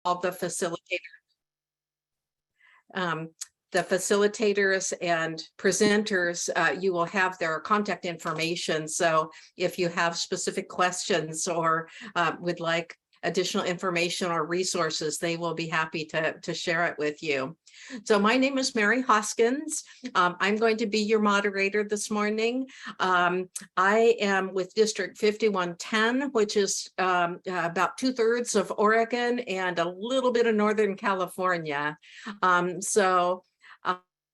the facilitators. The facilitators and presenters, you will have their contact information. So if you have specific questions or would like additional information or resources, they will be happy to share it with you. So my name is Mary Hoskins. I'm going to be your moderator this morning. I am with District 5110, which is about 2/3 of Oregon and a little bit of Northern California.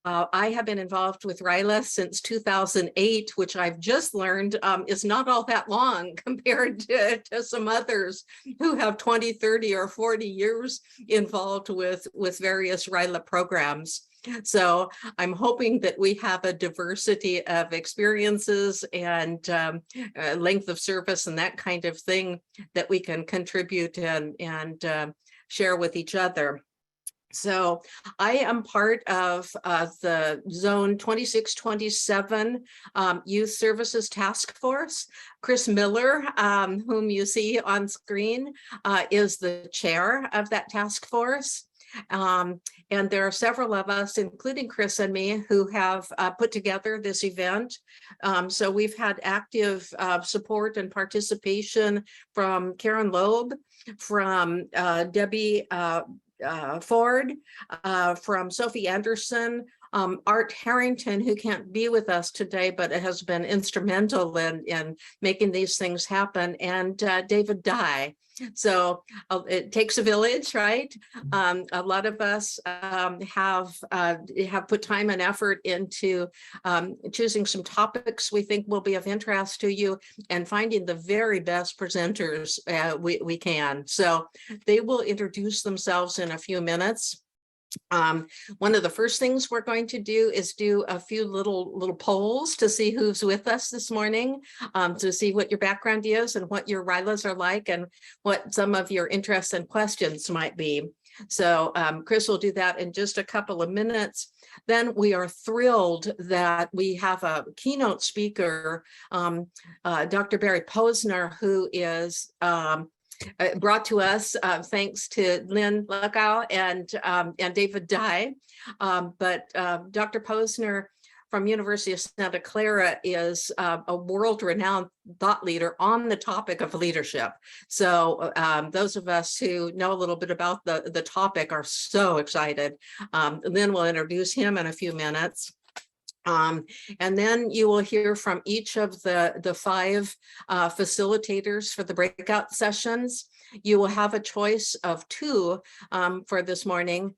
I have been involved with RYLA since 2008, which I've just learned is not all that long compared to some others who have 20, 30, or 40 years involved with various RYLA programs. So I'm hoping that we have a diversity of experiences and length of service and that kind of thing that we can contribute and share with each other. So I am part of the Zone 2627 Youth Services Task Force. Chris Miller, whom you see on screen, is the chair of that task force. And there are several of us, including Chris and me, who have put together this event. So we've had active support and participation from Karen Loeb, from Debbie Ford, from Sophie Anderson, Art Harrington, who can't be with us today, but has been instrumental in making these things happen, and David Dye. So it takes a village, right? A lot of us have put time and effort into choosing some topics we think will be of interest to you and finding the very best presenters we can. So they will introduce themselves in a few minutes. One of the first things we're going to do is do a few little polls to see who's with us this morning, to see what your background is and what your RYLAs are like and what some of your interests and questions might be. So Chris will do that in just a couple of minutes. Then we are thrilled that we have a keynote speaker, Dr. Barry Posner, who is brought to us thanks to Lynn Luckow and David Dye. But Dr. Posner from University of Santa Clara is a world-renowned thought leader on the topic of leadership. So those of us who know a little bit about the topic are so excited. Lynn will introduce him in a few minutes. And then you will hear from each of the 5 facilitators for the breakout sessions. You will have a choice of 2 for this morning.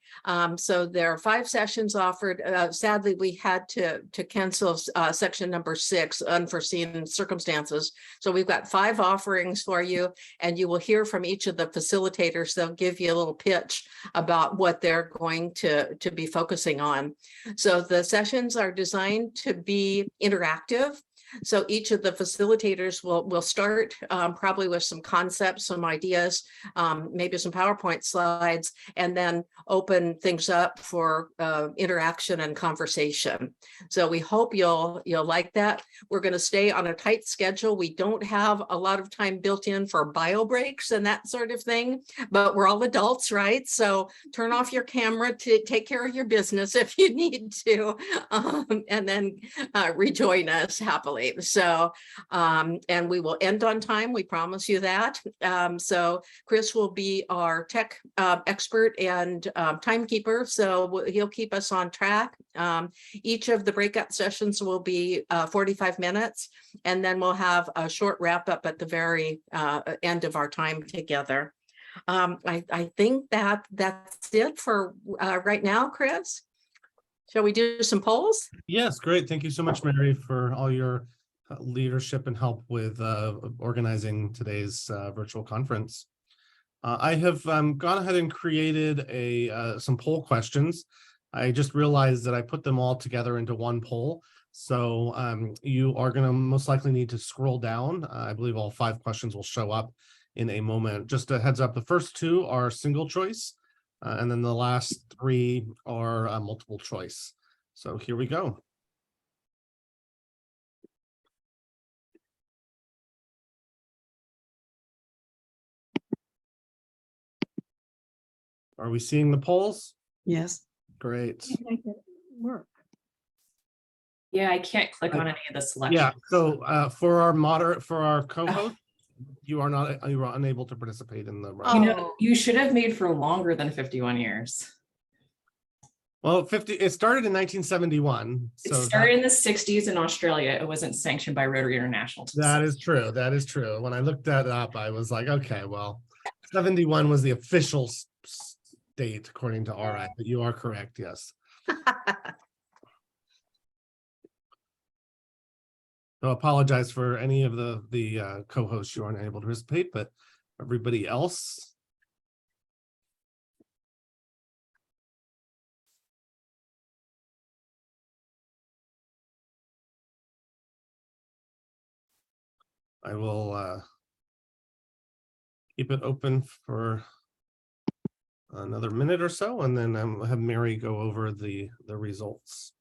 So there are 5 sessions offered. Sadly, we had to cancel section number 6, unforeseen circumstances. So we've got 5 offerings for you, and you will hear from each of the facilitators. They'll give you a little pitch about what they're going to be focusing on. So the sessions are designed to be interactive. So each of the facilitators will start probably with some concepts, some ideas, maybe some PowerPoint slides, and then open things up for interaction and conversation. So we hope you'll like that. We're going to stay on a tight schedule. We don't have a lot of time built in for bio breaks and that sort of thing, but we're all adults, right? So turn off your camera to take care of your business if you need to, and then rejoin us happily. So, and we will end on time. We promise you that. So Chris will be our tech expert and timekeeper. So he'll keep us on track. Each of the breakout sessions will be 45 minutes, and then we'll have a short wrap up at the very end of our time together. I think that's it for right now, Chris. Shall we do some polls? Yes, great. Thank you so much, Mary, for all your leadership and help with organizing today's virtual conference. I have gone ahead and created some poll questions. I just realized that I put them all together into one poll. So you are going to most likely need to scroll down. I believe all 5 questions will show up in a moment. Just a heads up, the first 2 are single choice. And then the last 3 are multiple choice. So here we go. Are we seeing the polls? Yes. Great. Make it work. Yeah, I can't click on any of the selections. Yeah, so for our co-host, you are unable to participate in the round. You know, you should have made for longer than 51 years. Well, it started in 1971. It So started in the 60s in Australia. It wasn't sanctioned by Rotary International. that is true. That is true. When I looked that up, I was like, okay, well, 71 was the official date according to RI, but you are correct. Yes. So apologize for any of the co-hosts who aren't able to participate, but everybody else. I will keep it open for another minute or so, and then have Mary go over the results.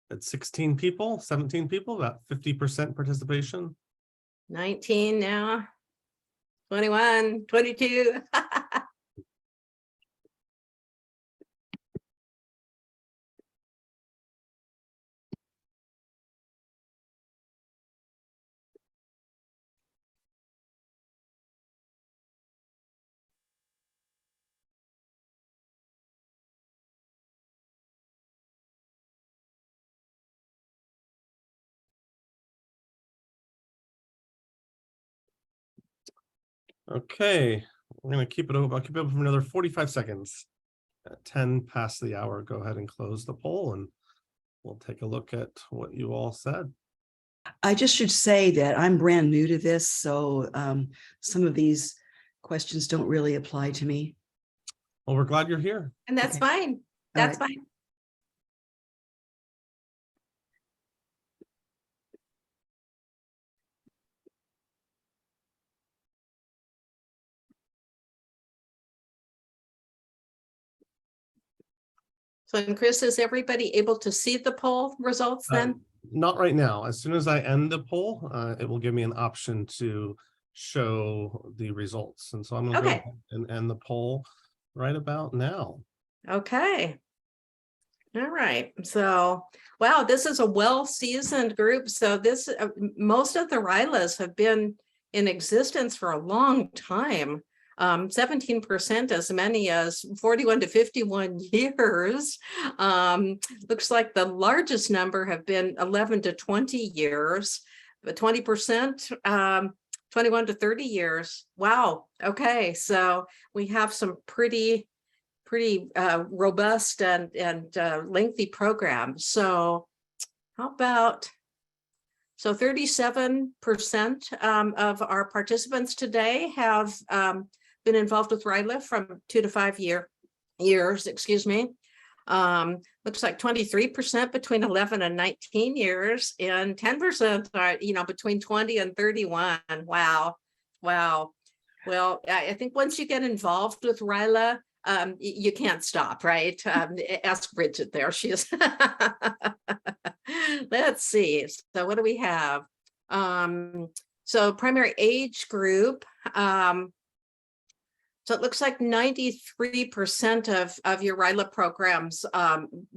At 16 people, 17 people, about 50% participation. 19 now, 21, 22. Okay, we're gonna keep it open. I'll keep it open for another 45 seconds. At 10 past the hour, go ahead and close the poll, and we'll take a look at what you all said. I just should say that I'm brand new to this, so some of these questions don't really apply to me. Well, we're glad you're here. And that's Okay. fine. All That's right. fine. So, and Chris, is everybody able to see the poll results then? Not right now. As soon as I end the poll, it will give me an option to show the results. And so I'm gonna go Okay. ahead and end the poll right about now. Okay. All right. So, wow, this is a well-seasoned group. So this, most of the RYLAs have been in existence for a long time. 17%, as many as 41 to 51 years. Looks like the largest number have been 11 to 20 years, but 20%, 21 to 30 years. Wow. Okay. So we have some pretty robust and lengthy programs. So how about, so 37% of our participants today have been involved with RYLA from 2 to 5 years, excuse me. Looks like 23% between 11 and 19 years, and 10% are, between 20 and 31. Wow. Wow. Well, I think once you get involved with RYLA, you can't stop, right? Ask Bridget there. She is. Let's see. So what do we have? So primary age group. So it looks like 93% of your RYLA programs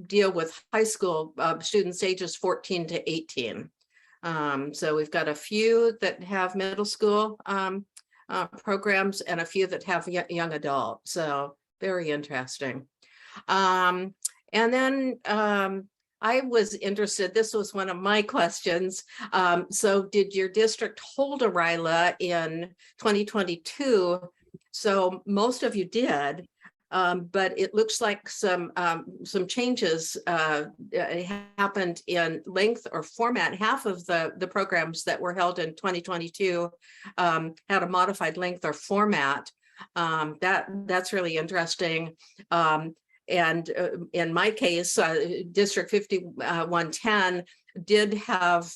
deal with high school students ages 14 to 18. So we've got a few that have middle school programs and a few that have young adult. So very interesting. And then I was interested, this was one of my questions. So did your district hold a RYLA in 2022? So most of you did, but it looks like some changes happened in length or format. Half of the programs that were held in 2022 had a modified length or format. That's really interesting. And in my case, District 5110 did have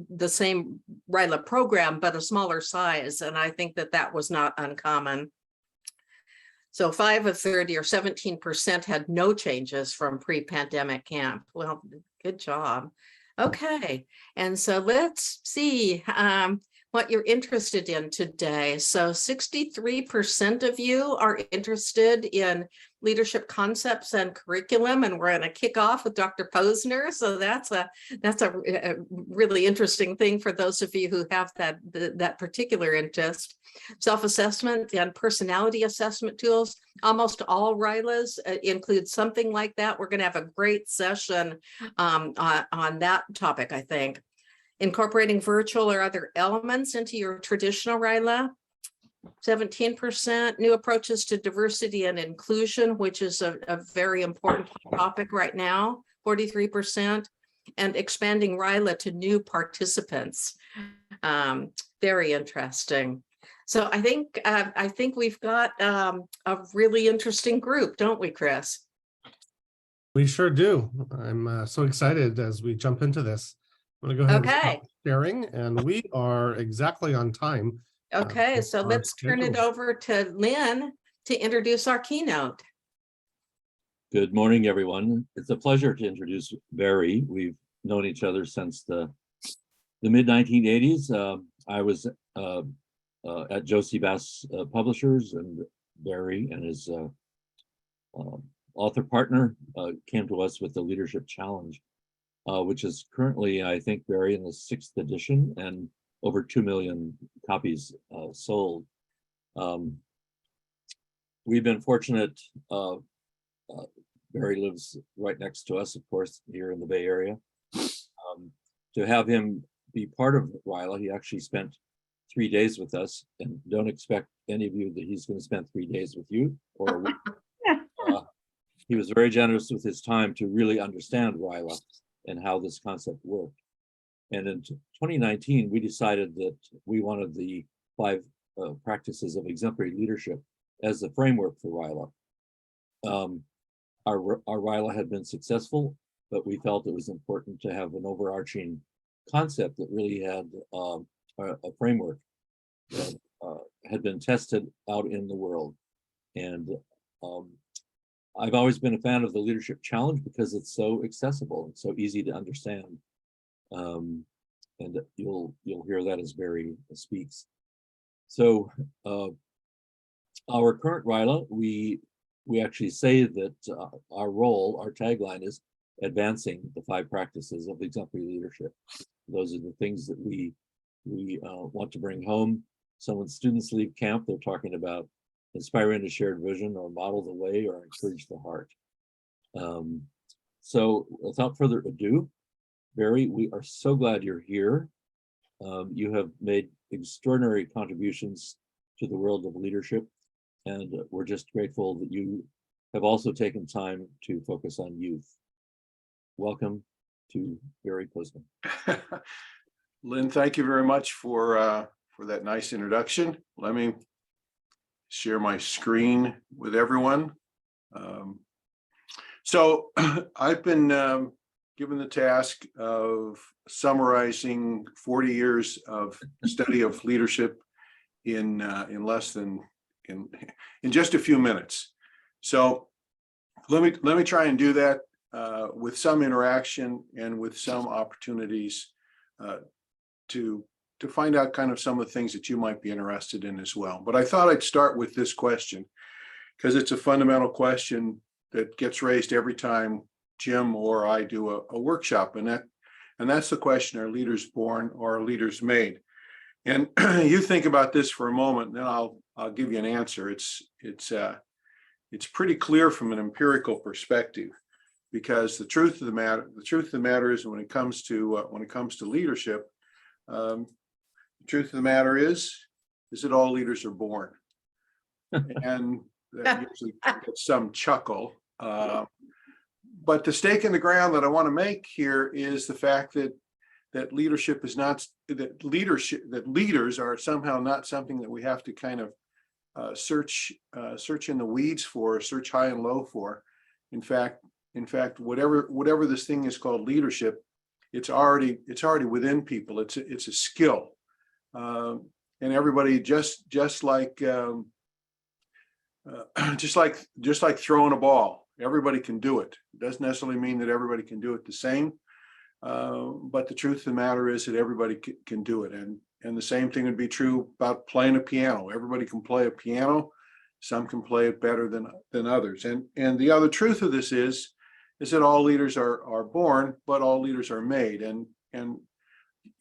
the same RYLA program, but a smaller size. And I think that was not uncommon. So 5 of 30 or 17% had no changes from pre-pandemic camp. Well, good job. Okay, and so let's see what you're interested in today. So 63% of you are interested in leadership concepts and curriculum, and we're going to kick off with Dr. Posner. So that's a really interesting thing for those of you who have that particular interest. Self-assessment and personality assessment tools. Almost all RYLAs include something like that. We're going to have a great session on that topic, I think. Incorporating virtual or other elements into your traditional RYLA. 17% new approaches to diversity and inclusion, which is a very important topic right now. 43%, and expanding RYLA to new participants. Very interesting. So I think we've got a really interesting group, don't we, Chris? We sure do. I'm so excited as we jump into this. I'm going to go ahead and stop sharing, and we are exactly on time. Okay, so let's turn it over to Lynn to introduce our keynote. Good morning, everyone. It's a pleasure to introduce Barry. We've known each other since the mid-1980s. I was at Josie Bass Publishers, and Barry and his author partner came to us with the Leadership Challenge, which is currently, I think, Barry, in the 6th edition and over 2 million copies sold. We've been fortunate. Barry lives right next to us, of course, here in the Bay Area. To have him be part of RYLA, he actually spent 3 days with us, and don't expect any of you that he's going to spend 3 days with you or a week. He was very generous with his time to really understand RYLA and how this concept worked. And in 2019, we decided that we wanted the 5 practices of exemplary leadership as the framework for RYLA. Our RYLA had been successful, but we felt it was important to have an overarching concept that really had a framework that had been tested out in the world. And I've always been a fan of the Leadership Challenge because it's so accessible and so easy to understand. And you'll hear that as Barry speaks. So our current RYLA, we actually say that our role, our tagline is advancing the 5 practices of exemplary leadership. Those are the things that we want to bring home. So when students leave camp, they're talking about inspiring a shared vision, or model the way, or encourage the heart. So without further ado, Barry, we are so glad you're here. You have made extraordinary contributions to the world of leadership, and we're just grateful that you have also taken time to focus on youth. Welcome to Barry Posner. Lynn, thank you very much for that nice introduction. Let me share my screen with everyone. So I've been given the task of summarizing 40 years of study of leadership in just a few minutes. So let me try and do that with some interaction and with some opportunities to find out kind of some of the things that you might be interested in as well. But I thought I'd start with this question because it's a fundamental question that gets raised every time Jim or I do a workshop, and that's the question: are leaders born or are leaders made? And you think about this for a moment, and then I'll give you an answer. It's pretty clear from an empirical perspective, because the truth of the matter is, when it comes to leadership, the truth of the matter is that all leaders are born, and that usually gets some chuckle. But the stake in the ground that I want to make here is the fact that leadership is not that leaders are somehow not something that we have to kind of search in the weeds for, search high and low for. In fact, whatever this thing is called leadership, it's already within people. It's a skill, and everybody just like throwing a ball. Everybody can do it. It doesn't necessarily mean that everybody can do it the same, But the truth of the matter is that everybody can do it. And the same thing would be true about playing a piano. Everybody can play a piano. Some can play it better than others. And the other truth of this is that all leaders are born, but all leaders are made. And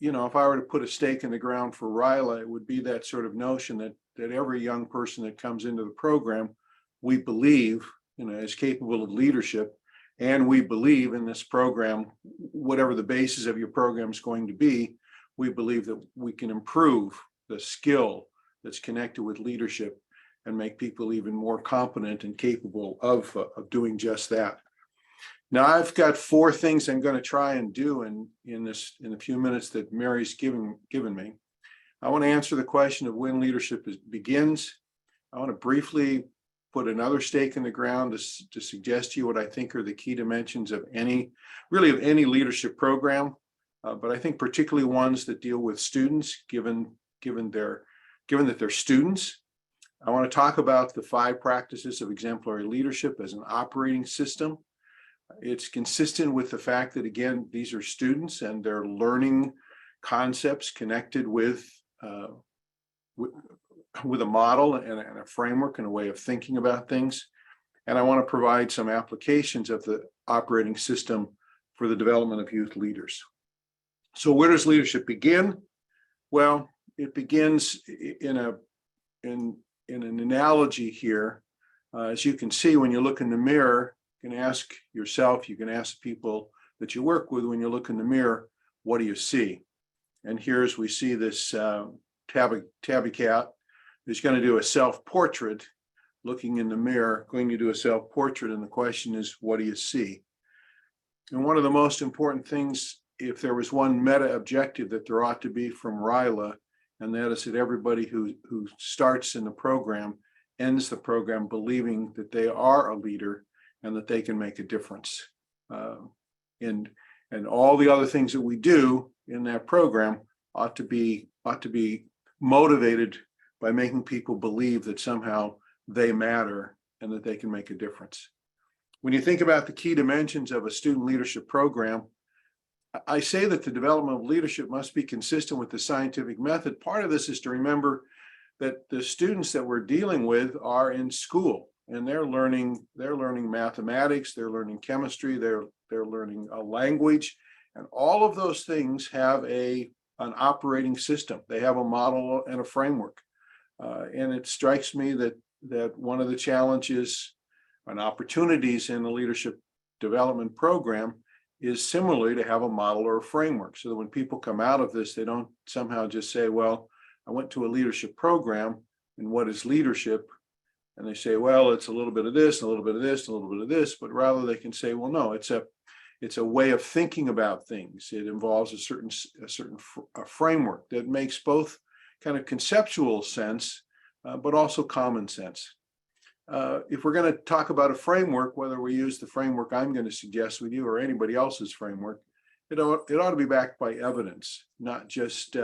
you know, if I were to put a stake in the ground for RYLA, it would be that sort of notion that every young person that comes into the program, we believe, you know, is capable of leadership. And we believe in this program, whatever the basis of your program is going to be, we believe that we can improve the skill that's connected with leadership and make people even more competent and capable of doing just that. Now, I've got 4 things I'm going to try and do in the few minutes that Mary's given me. I want to answer the question of when leadership begins. I want to briefly put another stake in the ground to suggest to you what I think are the key dimensions of any leadership program, but I think particularly ones that deal with students, given that they're students. I want to talk about the 5 practices of exemplary leadership as an operating system. It's consistent with the fact that, again, these are students and they're learning concepts connected with a model and a framework and a way of thinking about things. And I want to provide some applications of the operating system for the development of youth leaders. So where does leadership begin? Well, it begins in an analogy here. As you can see, when you look in the mirror, you can ask yourself, you can ask people that you work with, when you look in the mirror, what do you see? And here's, we see this tabby cat who's going to do a self-portrait, looking in the mirror, going to do a self-portrait. And the question is, what do you see? And one of the most important things, if there was one meta objective that there ought to be from RYLA, and that is that everybody who starts in the program ends the program believing that they are a leader and that they can make a difference. And all the other things that we do in that program ought to be motivated by making people believe that somehow they matter and that they can make a difference. When you think about the key dimensions of a student leadership program, I say that the development of leadership must be consistent with the scientific method. Part of this is to remember that the students that we're dealing with are in school and they're learning mathematics, they're learning chemistry, they're learning a language, and all of those things have an operating system. They have a model and a framework. And it strikes me that one of the challenges and opportunities in the leadership development program is similarly to have a model or a framework, so that when people come out of this, they don't somehow just say, well, I went to a leadership program and what is leadership? And they say, well, it's a little bit of this, a little bit of this, a little bit of this, but rather they can say, well, no, it's a way of thinking about things. It involves a certain framework that makes both kind of conceptual sense, but also common sense. If we're going to talk about a framework, whether we use the framework I'm going to suggest with you or anybody else's framework, it ought to be backed by evidence, not just,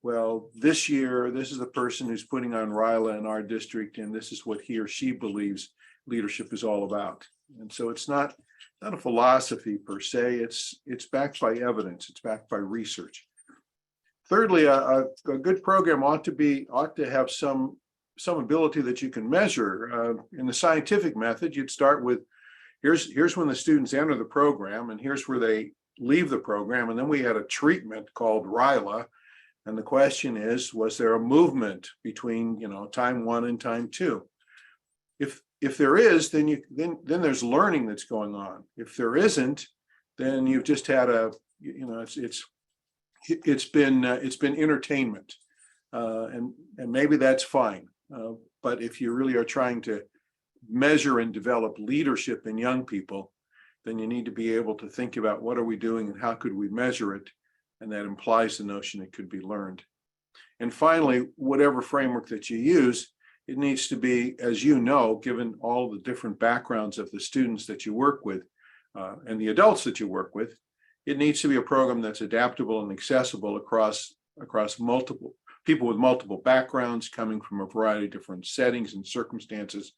well, this year, this is the person who's putting on RYLA in our district, and this is what he or she believes leadership is all about. And so it's not a philosophy per se, it's backed by evidence, it's backed by research. Thirdly, a good program ought to have some ability that you can measure. In the scientific method, you'd start with, here's when the students enter the program, and here's where they leave the program. And then we had a treatment called RYLA. And the question is, was there a movement between, time 1 and time 2? If there is, then there's learning that's going on. If there isn't, then you've just had it's been entertainment, and maybe that's fine. But if you really are trying to measure and develop leadership in young people, then you need to be able to think about what are we doing and how could we measure it, and that implies the notion it could be learned. And finally, whatever framework that you use, it needs to be, as you know, given all the different backgrounds of the students that you work with and the adults that you work with, it needs to be a program that's adaptable and accessible across multiple people with multiple backgrounds, coming from a variety of different settings and circumstances,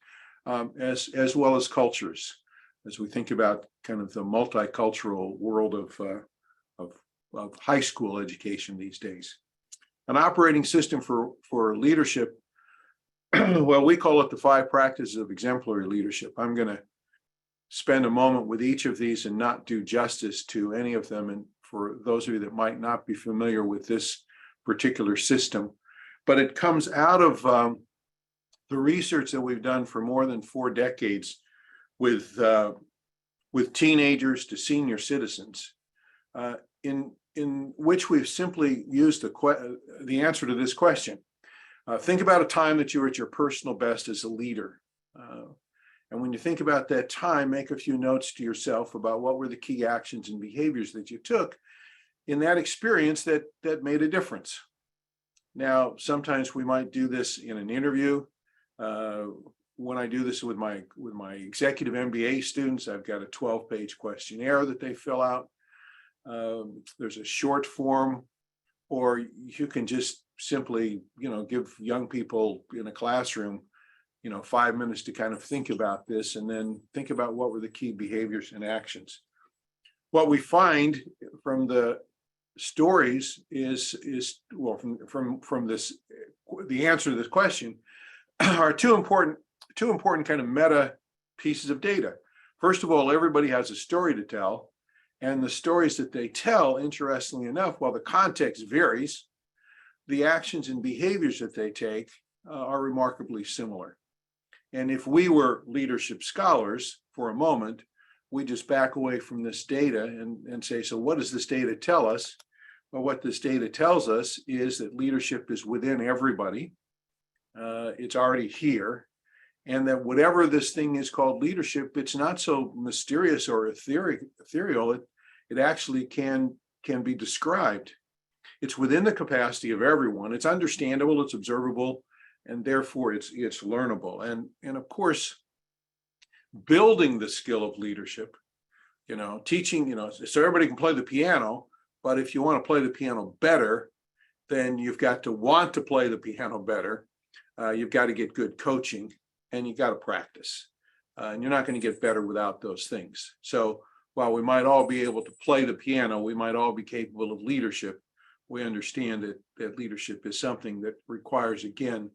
as well as cultures, as we think about kind of the multicultural world of high school education these days. An operating system for leadership, well, we call it the 5 practices of exemplary leadership. I'm going to spend a moment with each of these and not do justice to any of them. And for those of you that might not be familiar with this particular system, but it comes out of the research that we've done for more than 4 decades with teenagers to senior citizens, in which we've simply used the answer to this question. Think about a time that you were at your personal best as a leader. And when you think about that time, make a few notes to yourself about what were the key actions and behaviors that you took in that experience that made a difference. Now, sometimes we might do this in an interview. When I do this with my executive MBA students, I've got a 12-page questionnaire that they fill out. There's a short form, or you can just simply, give young people in a classroom, 5 minutes to kind of think about this, and then think about what were the key behaviors and actions. What we find from the stories is well, from this, the answer to this question are two important kind of meta pieces of data. First of all, everybody has a story to tell, and the stories that they tell, interestingly enough, while the context varies, the actions and behaviors that they take are remarkably similar. And if we were leadership scholars for a moment, we just back away from this data and say, so what does this data tell us? Well, what this data tells us is that leadership is within everybody. It's already here. And that whatever this thing is called leadership, it's not so mysterious or ethereal. It actually can be described. It's within the capacity of everyone. It's understandable, it's observable, and therefore it's learnable. And of course, building the skill of leadership, teaching, so everybody can play the piano, but if you want to play the piano better, then you've got to want to play the piano better. You've got to get good coaching, and you got to practice. And you're not going to get better without those things. So while we might all be able to play the piano, we might all be capable of leadership. We understand that leadership is something that requires, again,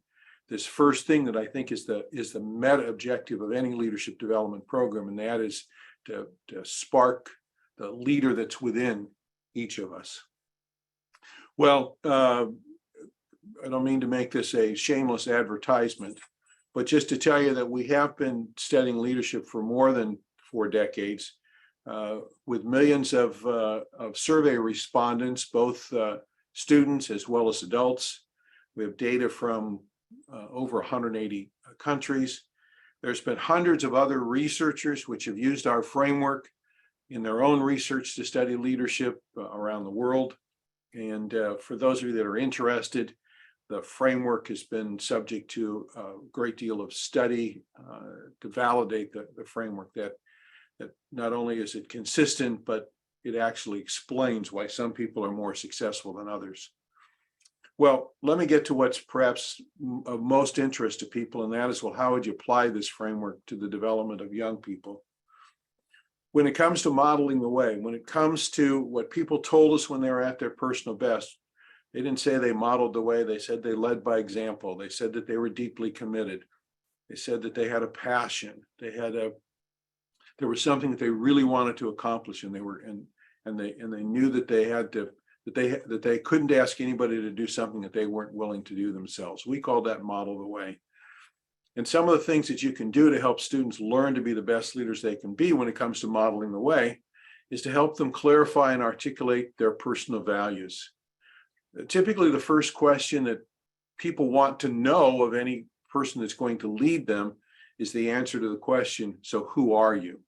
this first thing that I think is the meta objective of any leadership development program, and that is to spark the leader that's within each of us. Well, I don't mean to make this a shameless advertisement, but just to tell you that we have been studying leadership for more than 4 decades, with millions of survey respondents, both students as well as adults. We have data from over 180 countries. There's been hundreds of other researchers which have used our framework in their own research to study leadership around the world. And for those of you that are interested, the framework has been subject to a great deal of study to validate the framework, that not only is it consistent, but it actually explains why some people are more successful than others. Well, let me get to what's perhaps of most interest to people, and that is, well, how would you apply this framework to the development of young people? When it comes to modeling the way, when it comes to what people told us when they were at their personal best, they didn't say they modeled the way, they said they led by example. They said that they were deeply committed. They said that they had a passion. There was something that they really wanted to accomplish, and they knew that they had to, that they couldn't ask anybody to do something that they weren't willing to do themselves. We call that model the way. And some of the things that you can do to help students learn to be the best leaders they can be when it comes to modeling the way is to help them clarify and articulate their personal values. Typically, the first question that people want to know of any person that's going to lead them is the answer to the question, so who are you?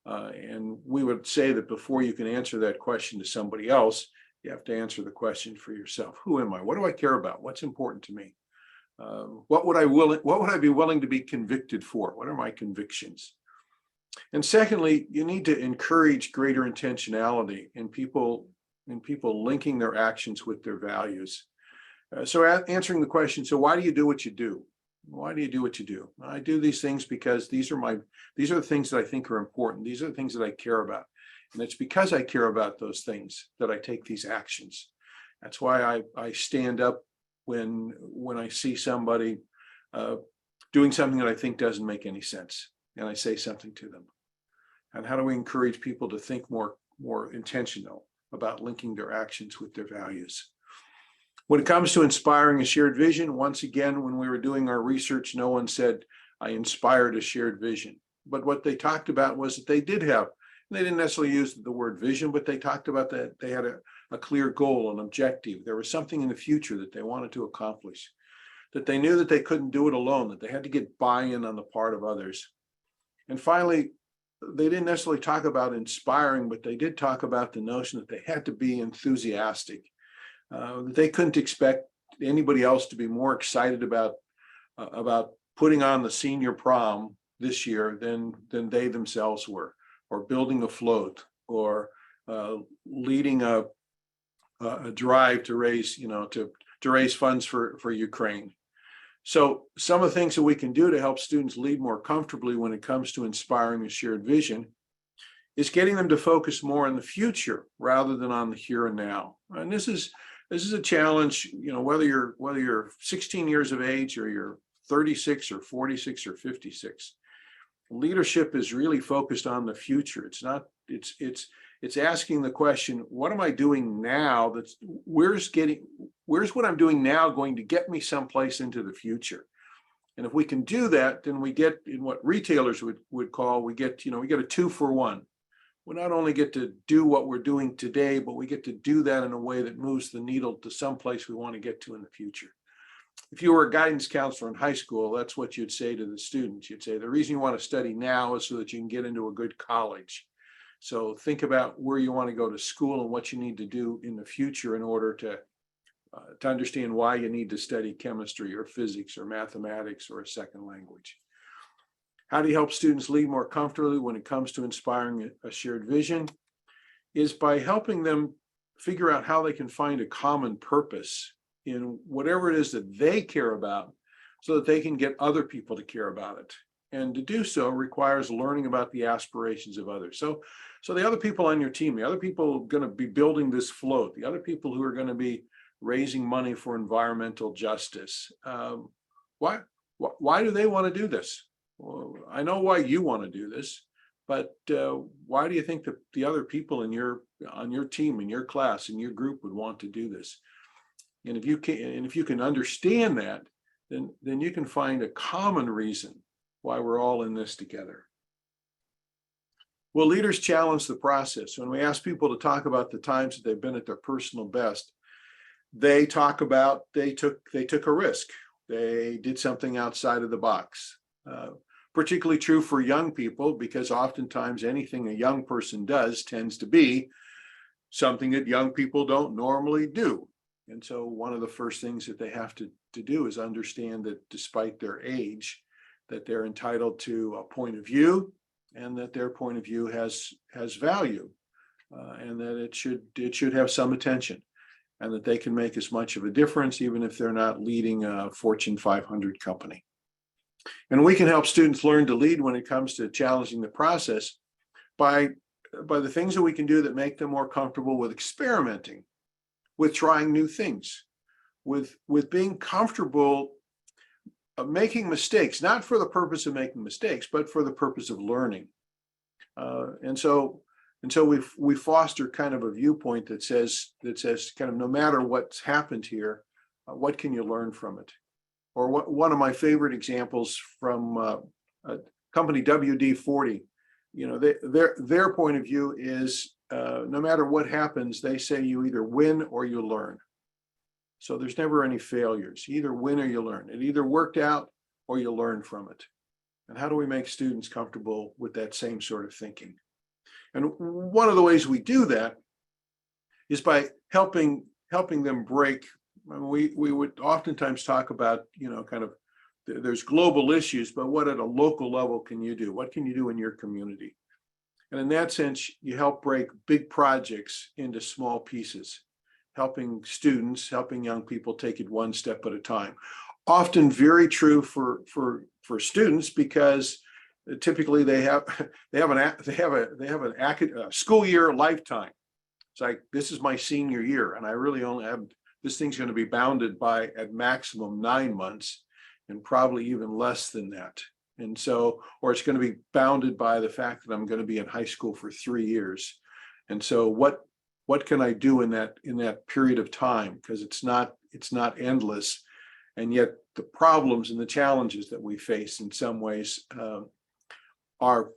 And we would say that before you can answer that question to somebody else, you have to answer the question for yourself. Who am I? What do I care about? What's important to me? What would I be willing to be convicted for? What are my convictions? And secondly, you need to encourage greater intentionality in people linking their actions with their values. So answering the question, so why do you do what you do? Why do you do what you do? I do these things because these are the things that I think are important. These are the things that I care about. And it's because I care about those things that I take these actions. That's why I stand up when I see somebody doing something that I think doesn't make any sense, and I say something to them. And how do we encourage people to think more intentional about linking their actions with their values? When it comes to inspiring a shared vision, once again, when we were doing our research, no one said, I inspired a shared vision. But what they talked about was that they did have, and they didn't necessarily use the word vision, but they talked about that they had a clear goal, an objective. There was something in the future that they wanted to accomplish, that they knew that they couldn't do it alone, that they had to get buy-in on the part of others. And finally, they didn't necessarily talk about inspiring, but they did talk about the notion that they had to be enthusiastic, that they couldn't expect anybody else to be more excited about putting on the senior prom this year than they themselves were, or building a float, or leading a drive to raise, to raise funds for Ukraine. So some of the things that we can do to help students lead more comfortably when it comes to inspiring a shared vision is getting them to focus more on the future rather than on the here and now. And this is a challenge, whether you're 16 years of age or you're 36 or 46 or 56. Leadership is really focused on the future. It's asking the question, what am I doing now? Where's what I'm doing now going to get me someplace into the future? And if we can do that, then we get in what retailers would call, we get a 2-for-1. We not only get to do what we're doing today, but we get to do that in a way that moves the needle to someplace we want to get to in the future. If you were a guidance counselor in high school, that's what you'd say to the students. You'd say, the reason you want to study now is so that you can get into a good college. So think about where you want to go to school and what you need to do in the future in order to understand why you need to study chemistry or physics or mathematics or a second language. How do you help students lead more comfortably when it comes to inspiring a shared vision? Is by helping them figure out how they can find a common purpose in whatever it is that they care about, so that they can get other people to care about it. And to do so requires learning about the aspirations of others. So the other people on your team, the other people going to be building this float, the other people who are going to be raising money for environmental justice, why do they want to do this? Well, I know why you want to do this, but why do you think that the other people on your team, in your class, in your group would want to do this? And if you can understand that, then you can find a common reason why we're all in this together. Well, leaders challenge the process. When we ask people to talk about the times that they've been at their personal best, they talk about they took a risk. They did something outside of the box. Particularly true for young people, because oftentimes anything a young person does tends to be something that young people don't normally do. And so one of the first things that they have to do is understand that despite their age, that they're entitled to a point of view, and that their point of view has value, and that it should have some attention, and that they can make as much of a difference even if they're not leading a Fortune 500 company. And we can help students learn to lead when it comes to challenging the process by the things that we can do that make them more comfortable with experimenting, with trying new things, with being comfortable making mistakes, not for the purpose of making mistakes, but for the purpose of learning. And so we foster kind of a viewpoint that says kind of, no matter what's happened here, what can you learn from it? Or one of my favorite examples from a company WD-40, their point of view is no matter what happens, they say you either win or you learn. So there's never any failures. You either win or you learn. It either worked out or you learn from it. And how do we make students comfortable with that same sort of thinking? And one of the ways we do that is by helping them break. We would oftentimes talk about, kind of, there's global issues, but what at a local level can you do? What can you do in your community? And in that sense, you help break big projects into small pieces, helping young people take it one step at a time. Often very true for students, because typically they have a school year lifetime. It's like, this is my senior year, and I really only have, this thing's going to be bounded by at maximum 9 months, and probably even less than that. And so, or it's going to be bounded by the fact that I'm going to be in high school for 3 years. And so what can I do in that period of time? Because it's not endless. And yet the problems and the challenges that we face in some ways are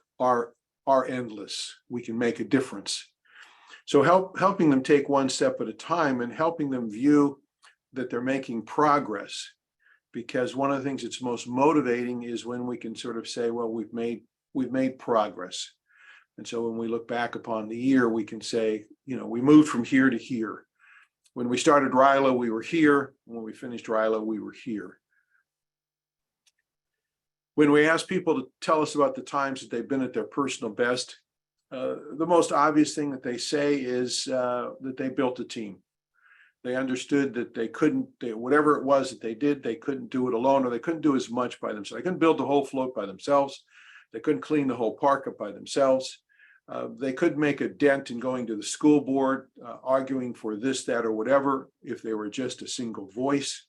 endless. We can make a difference. So helping them take one step at a time and helping them view that they're making progress. Because one of the things that's most motivating is when we can sort of say, well, we've made progress. And so when we look back upon the year, we can say, you know, we moved from here to here. When we started RYLA, we were here. When we finished RYLA, we were here. When we ask people to tell us about the times that they've been at their personal best, the most obvious thing that they say is that they built a team. They understood that they couldn't, whatever it was that they did, they couldn't do it alone, or they couldn't do as much by themselves. They couldn't build the whole float by themselves. They couldn't clean the whole park up by themselves. They couldn't make a dent in going to the school board, arguing for this, that, or whatever, if they were just a single voice.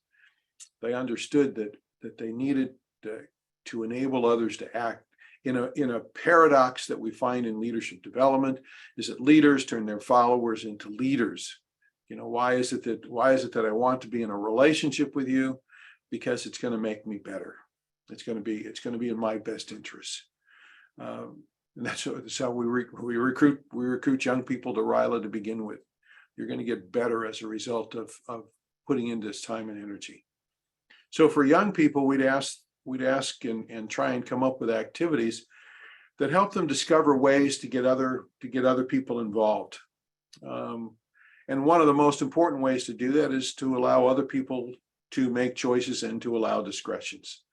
They understood that they needed to enable others to act. In a paradox that we find in leadership development is that leaders turn their followers into leaders. You know, why is it that I want to be in a relationship with you? Because it's going to make me better. It's going to be in my best interest. And that's how we recruit young people to RYLA to begin with. You're going to get better as a result of putting in this time and energy. So for young people, we'd ask and try and come up with activities that help them discover ways to get other people involved. And one of the most important ways to do that is to allow other people to make choices and to allow discretions.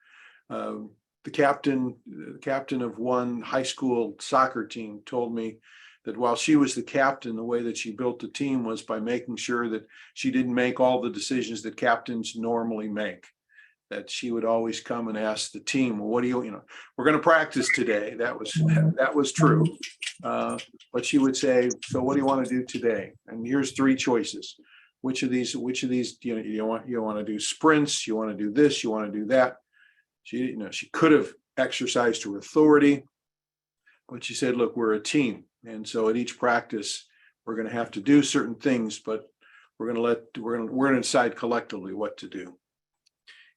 The captain of one high school soccer team told me that while she was the captain, the way that she built the team was by making sure that she didn't make all the decisions that captains normally make. That she would always come and ask the team, well, what do you know, we're going to practice today. That was true. But she would say, so what do you want to do today? And here's 3 choices. Which of these you want to do sprints? You want to do this? You want to do that? She could have exercised her authority, but she said, look, we're a team. And so at each practice, we're going to have to do certain things, but we're going to decide collectively what to do.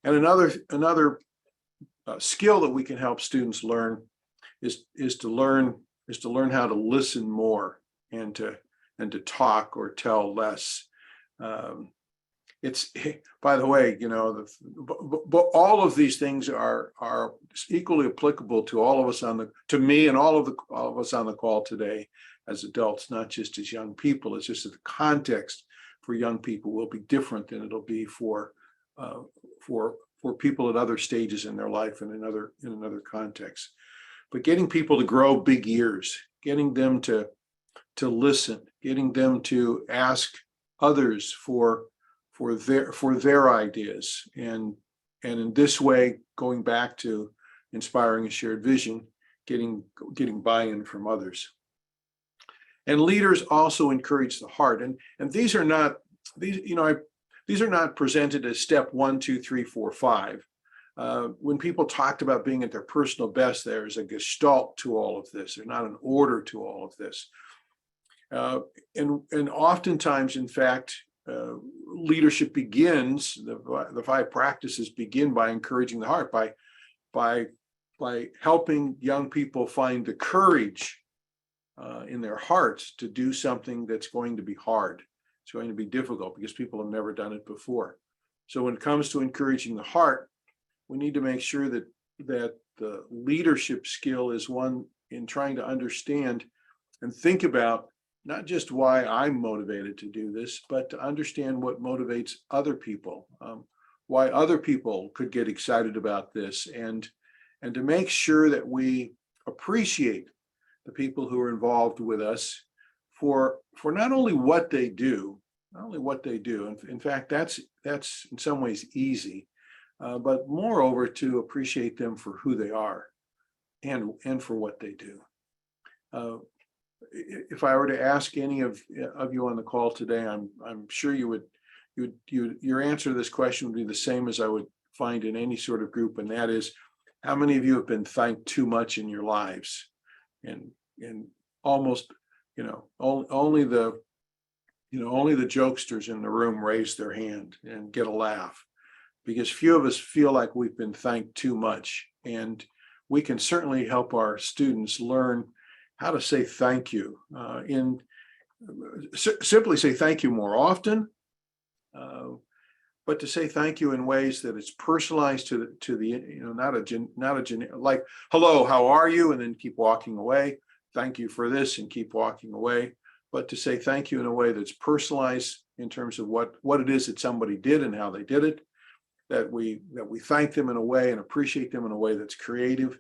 And another skill that we can help students learn is to learn how to listen more and to talk or tell less. It's, by the way, you know, but all of these things are equally applicable to all of us to me and all of us on the call today as adults, not just as young people. It's just that the context for young people will be different than it'll be for people at other stages in their life and in another context. But getting people to grow big ears, getting them to listen, getting them to ask others for their ideas, and in this way, going back to inspiring a shared vision, getting buy-in from others. And leaders also encourage the heart, and these are not presented as step 1, 2, 3, 4, 5. When people talked about being at their personal best, there's a gestalt to all of this. There's not an order to all of this. And oftentimes, in fact, leadership begins, the 5 practices begin by encouraging the heart, by helping young people find the courage in their hearts to do something that's going to be hard. It's going to be difficult because people have never done it before. So when it comes to encouraging the heart, we need to make sure that the leadership skill is one in trying to understand and think about not just why I'm motivated to do this, but to understand what motivates other people, why other people could get excited about this, and to make sure that we appreciate the people who are involved with us for not only what they do. In fact, that's in some ways easy, but moreover, to appreciate them for who they are. and for what they do. If I were to ask any of you on the call today, I'm sure your answer to this question would be the same as I would find in any sort of group, and that is, how many of you have been thanked too much in your lives? And almost, only the jokesters in the room raise their hand and get a laugh, because few of us feel like we've been thanked too much. And we can certainly help our students learn how to say thank you, simply say thank you more often, but to say thank you in ways that it's personalized to the not a like, hello, how are you, and then keep walking away. Thank you for this and keep walking away. But to say thank you in a way that's personalized in terms of what it is that somebody did and how they did it, that we thank them in a way and appreciate them in a way that's creative.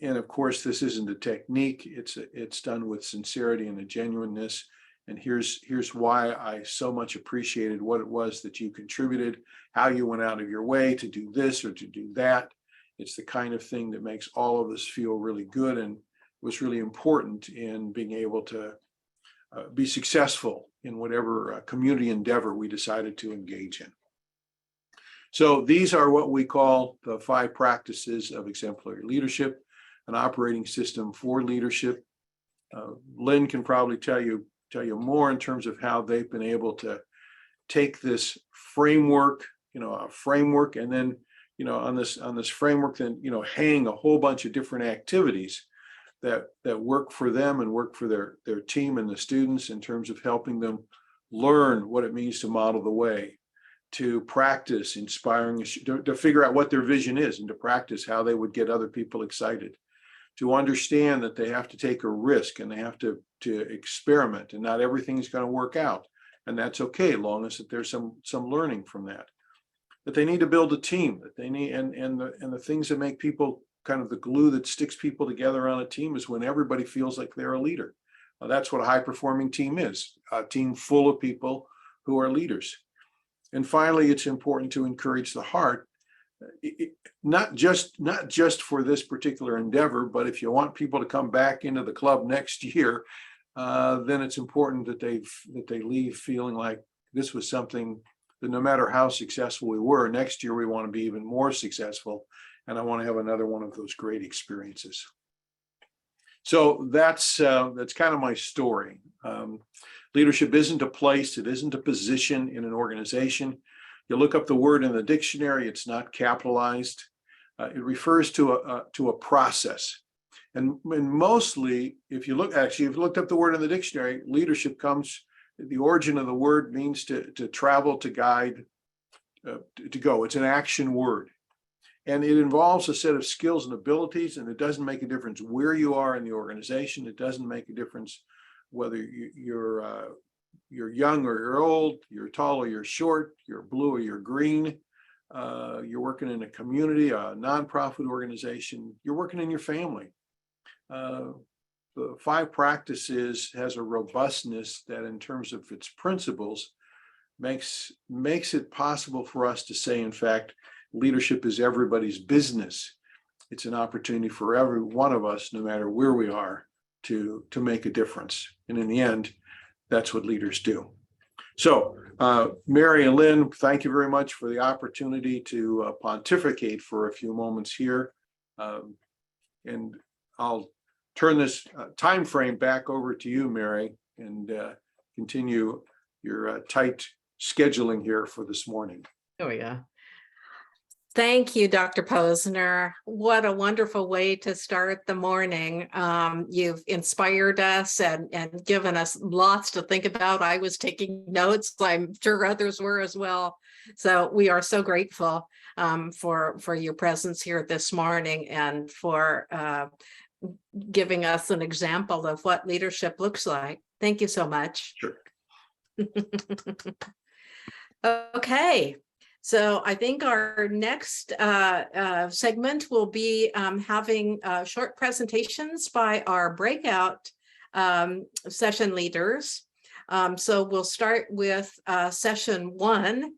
And of course, this isn't a technique. It's done with sincerity and a genuineness. And here's why I so much appreciated what it was that you contributed, how you went out of your way to do this or to do that. It's the kind of thing that makes all of us feel really good, and was really important in being able to be successful in whatever community endeavor we decided to engage in. So these are what we call the 5 practices of exemplary leadership, an operating system for leadership. Lynn can probably tell you more in terms of how they've been able to take this framework, a framework, and then, on this framework, then, hang a whole bunch of different activities that work for them and work for their team and the students in terms of helping them learn what it means to model the way, to practice inspiring, to figure out what their vision is, and to practice how they would get other people excited, to understand that they have to take a risk and they have to experiment, and not everything's going to work out, and that's okay, long as that there's some learning from that. That they need to build a team, that they need, and the things that make people kind of the glue that sticks people together on a team is when everybody feels like they're a leader. That's what a high-performing team is, a team full of people who are leaders. And finally, it's important to encourage the heart, not just for this particular endeavor, but if you want people to come back into the club next year, then it's important that they leave feeling like this was something that no matter how successful we were, next year we want to be even more successful. And I want to have another one of those great experiences. So that's kind of my story. Leadership isn't a place, it isn't a position in an organization. You look up the word in the dictionary, it's not capitalized. It refers to a process. And mostly, if you looked up the word in the dictionary, leadership comes, the origin of the word means to travel, to guide, to go. It's an action word. And it involves a set of skills and abilities, and it doesn't make a difference where you are in the organization. It doesn't make a difference whether you're young or you're old, you're tall or you're short, you're blue or you're green, you're working in a community, a nonprofit organization, you're working in your family. The 5 practices has a robustness that, in terms of its principles, makes it possible for us to say, in fact, leadership is everybody's business. It's an opportunity for every one of us, no matter where we are, to make a difference. And in the end, that's what leaders do. So, Mary and Lynn, thank you very much for the opportunity to pontificate for a few moments here. And I'll turn this time frame back over to you, Mary, and continue your tight scheduling here for this morning. There we go. Thank you, Dr. Posner. What a wonderful way to start the morning. You've inspired us and given us lots to think about. I was taking notes. I'm sure others were as well. So we are so grateful for your presence here this morning and for giving us an example of what leadership looks like. Thank you so much. Sure. Okay. So I think our next segment will be having short presentations by our breakout session leaders. So we'll start with session 1.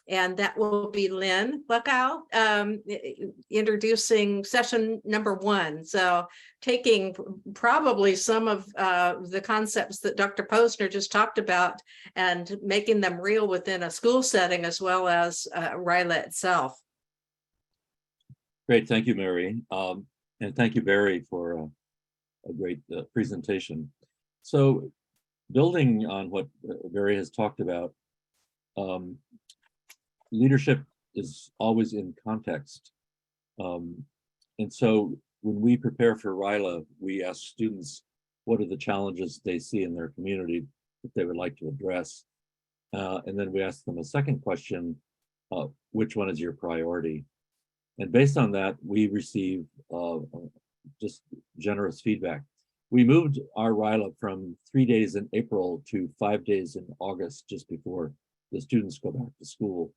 And that will be Lynn Buckow, introducing session number 1. So taking probably some of the concepts that Dr. Posner just talked about and making them real within a school setting as well as RYLA itself. Great, thank you, Mary. And thank you, Barry, for a great presentation. So building on what Barry has talked about, leadership is always in context. And so when we prepare for RYLA, we ask students what are the challenges they see in their community that they would like to address. And then we ask them a second question, which one is your priority? And based on that, we receive just generous feedback. We moved our RYLA from 3 days in April to 5 days in August, just before the students go back to school.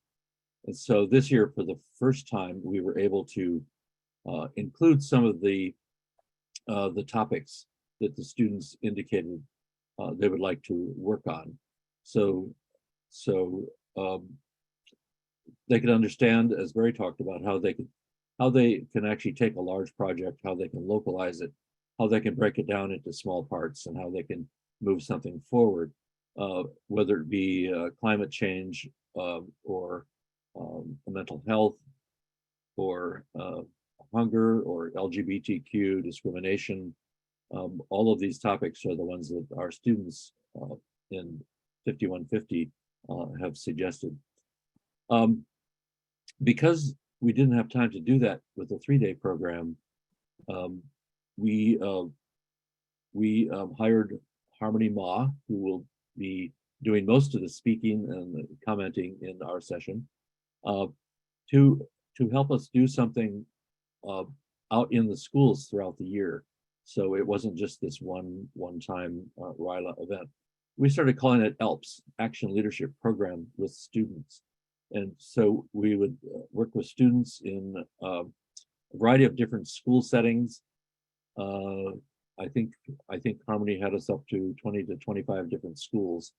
And so this year, for the first time, we were able to include some of the topics that the students indicated they would like to work on. So they could understand, as Barry talked about, how they can actually take a large project, how they can localize it, how they can break it down into small parts, and how they can move something forward, whether it be climate change or mental health, or hunger, or LGBTQ discrimination. All of these topics are the ones that our students in 5150 have suggested. Because we didn't have time to do that with a 3-day program, we hired Harmony Ma, who will be doing most of the speaking and commenting in our session, to help us do something out in the schools throughout the year. So it wasn't just this one-time RYLA event. We started calling it ALPS, Action Leadership Program, with students. And so we would work with students in a variety of different school settings. I think Harmony had us up to 20 to 25 different schools,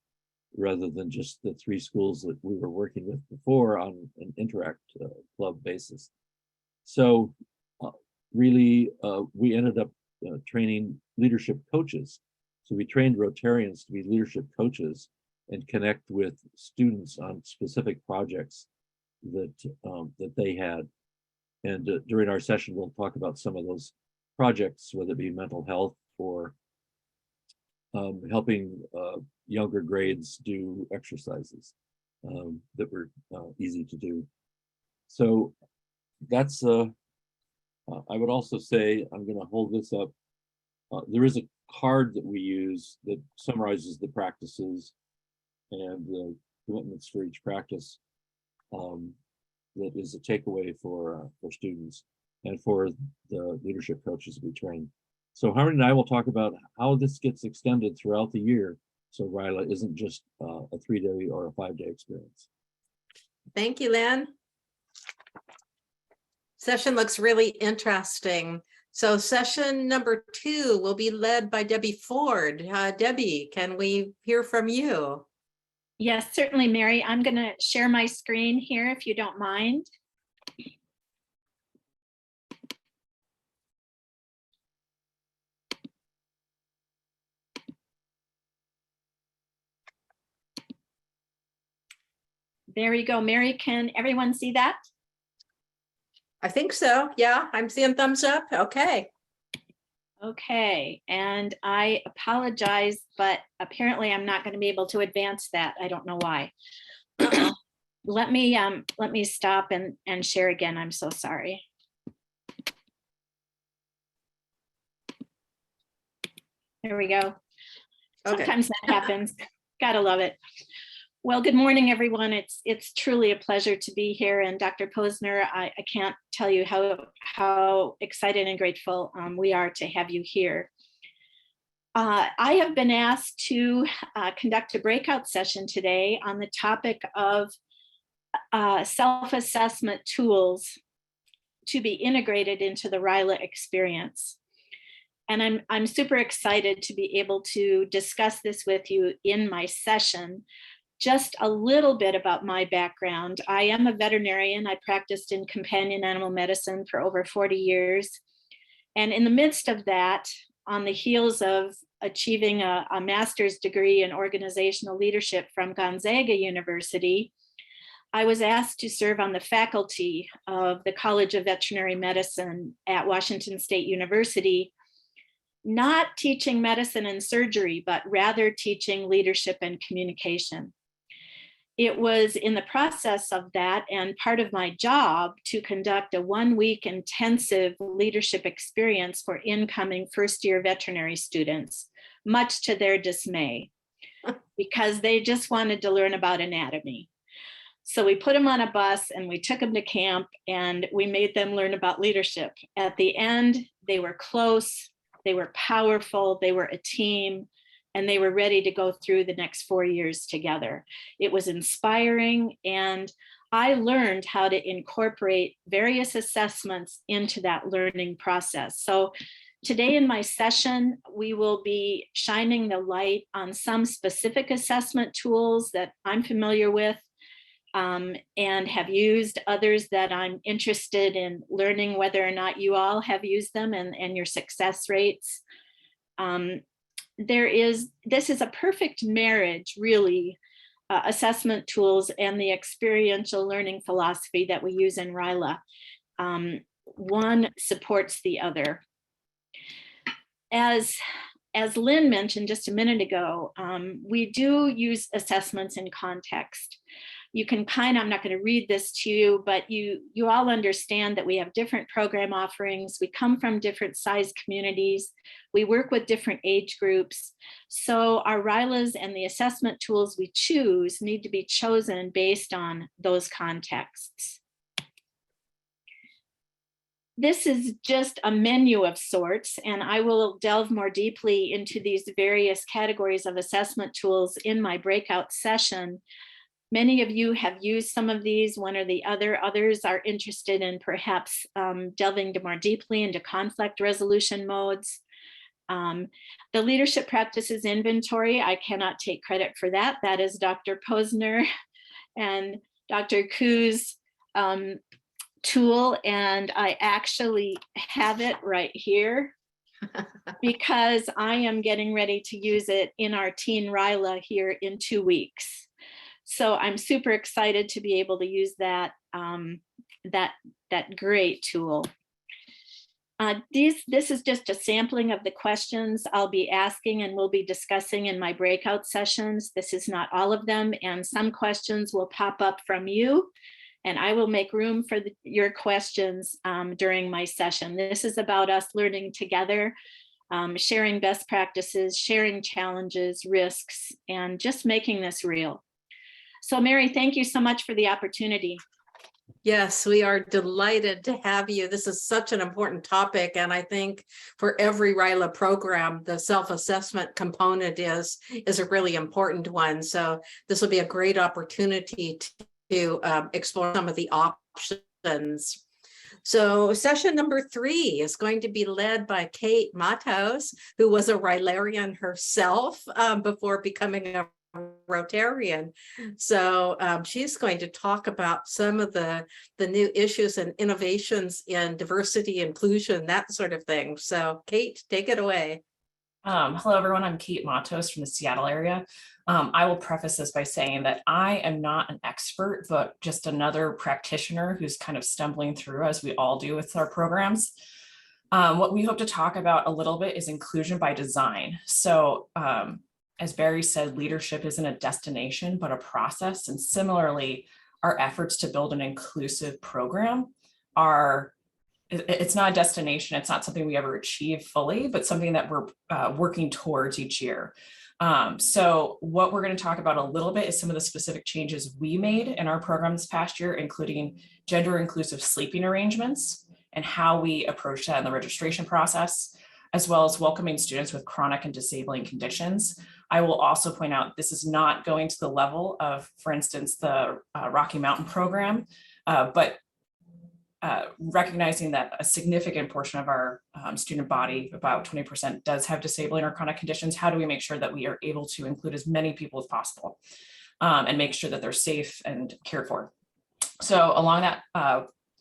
rather than just the 3 schools that we were working with before on an Interact Club basis. So really, we ended up training leadership coaches. So we trained Rotarians to be leadership coaches and connect with students on specific projects that they had. And during our session, we'll talk about some of those projects, whether it be mental health or helping younger grades do exercises that were easy to do. So that's, I would also say, I'm going to hold this up. There is a card that we use that summarizes the practices and the commitments for each practice, that is a takeaway for students and for the leadership coaches we train. So Harmony and I will talk about how this gets extended throughout the year, so RYLA isn't just a 3-day or a 5-day experience. Thank you, Lynn. Session looks really interesting. So session number 2 will be led by Debbie Ford. Debbie, can we hear from you? Yes, certainly, Mary. I'm going to share my screen here if you don't mind. There you go. Mary, can everyone see that? I think so. Yeah, I'm seeing thumbs up. Okay. Okay, and I apologize, but apparently I'm not going to be able to advance that. I don't know why. Let me stop and share again. I'm so sorry. There we go. Okay. Sometimes that happens. Gotta love it. Well, good morning, everyone. It's truly a pleasure to be here. And Dr. Posner, I can't tell you how excited and grateful we are to have you here. I have been asked to conduct a breakout session today on the topic of self-assessment tools to be integrated into the RYLA experience. And I'm super excited to be able to discuss this with you in my session. Just a little bit about my background. I am a veterinarian. I practiced in companion animal medicine for over 40 years. And in the midst of that, on the heels of achieving a master's degree in organizational leadership from Gonzaga University, I was asked to serve on the faculty of the College of Veterinary Medicine at Washington State University, not teaching medicine and surgery, but rather teaching leadership and communication. It was in the process of that and part of my job to conduct a 1-week intensive leadership experience for incoming first-year veterinary students, much to their dismay, because they just wanted to learn about anatomy. So we put them on a bus and we took them to camp and we made them learn about leadership. At the end, they were close, they were powerful, they were a team, and they were ready to go through the next 4 years together. It was inspiring, and I learned how to incorporate various assessments into that learning process. So today in my session, we will be shining the light on some specific assessment tools that I'm familiar with and have used, others that I'm interested in learning whether or not you all have used them and your success rates. This is a perfect marriage, really, assessment tools and the experiential learning philosophy that we use in RYLA. One supports the other. As Lynn mentioned just a minute ago, we do use assessments in context. You can I'm not going to read this to you, but you all understand that we have different program offerings. We come from different size communities. We work with different age groups. So our RYLAs and the assessment tools we choose need to be chosen based on those contexts. This is just a menu of sorts, and I will delve more deeply into these various categories of assessment tools in my breakout session. Many of you have used some of these, one or the other. Others are interested in perhaps delving more deeply into conflict resolution modes. The leadership practices inventory, I cannot take credit for that. That is Dr. Posner and Dr. Ku's tool, and I actually have it right here because I am getting ready to use it in our teen RYLA here in 2 weeks. So I'm super excited to be able to use that, that great tool. This is just a sampling of the questions I'll be asking and we'll be discussing in my breakout sessions. This is not all of them, and some questions will pop up from you, and I will make room for your questions during my session. This is about us learning together, sharing best practices, sharing challenges, risks, and just making this real. So Mary, thank you so much for the opportunity. Yes, we are delighted to have you. This is such an important topic, and I think for every RYLA program, the self-assessment component is a really important one. So this will be a great opportunity to explore some of the options. So session number 3 is going to be led by Kate Matos, who was a RYLArian herself before becoming a Rotarian. So she's going to talk about some of the new issues and innovations in diversity, inclusion, that sort of thing. So Kate, take it away. Hello, everyone. I'm Kate Matos from the Seattle area. I will preface this by saying that I am not an expert, but just another practitioner who's kind of stumbling through, as we all do with our programs. What we hope to talk about a little bit is inclusion by design. So as Barry said, leadership isn't a destination, but a process. And similarly, our efforts to build an inclusive program it's not a destination. It's not something we ever achieve fully, but something that we're working towards each year. So what we're going to talk about a little bit is some of the specific changes we made in our program this past year, including gender inclusive sleeping arrangements and how we approach that in the registration process, as well as welcoming students with chronic and disabling conditions. I will also point out this is not going to the level of, for instance, the Rocky Mountain program, but recognizing that a significant portion of our student body, about 20%, does have disabling or chronic conditions. How do we make sure that we are able to include as many people as possible? and make sure that they're safe and cared for. So along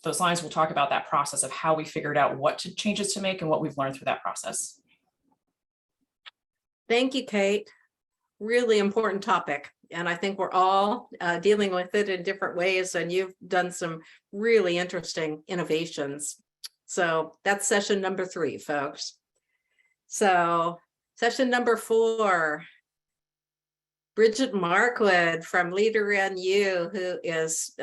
those lines, we'll talk about that process of how we figured out what changes to make and what we've learned through that process. Thank you, Kate. Really important topic. And I think we're all dealing with it in different ways. And you've done some really interesting innovations. So that's session number 3, folks. So session number 4. Bridget Markwood from Leader NU, who is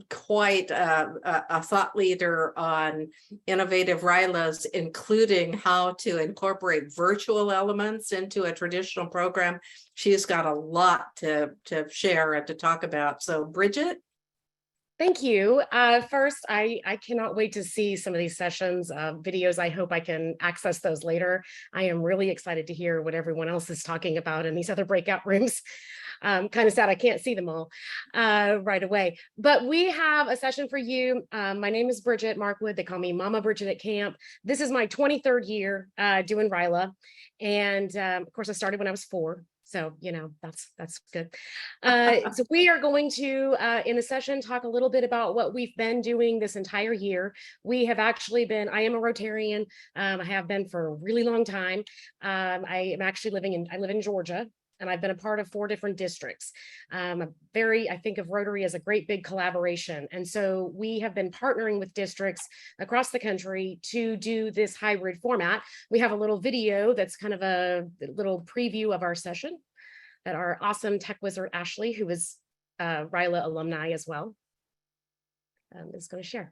quite a thought leader on innovative RYLAs, including how to incorporate virtual elements into a traditional program. She's got a lot to share and to talk about. So Bridget. Thank you. First, I cannot wait to see some of these sessions, videos. I hope I can access those later. I am really excited to hear what everyone else is talking about in these other breakout rooms. Kind of sad I can't see them all right away. But we have a session for you. My name is Bridget Markwood. They call me Mama Bridget at camp. This is my 23rd year doing RYLA. And of course, I started when I was 4. So, you know, that's good. So we are going to, in the session, talk a little bit about what we've been doing this entire year. We have actually been, I am a Rotarian. I have been for a really long time. I am actually I live in Georgia. And I've been a part of 4 different districts. I think of Rotary as a great big collaboration. And so we have been partnering with districts across the country to do this hybrid format. We have a little video that's kind of a little preview of our session that our awesome tech wizard, Ashley, who is a RYLA alumni as well, is going to share.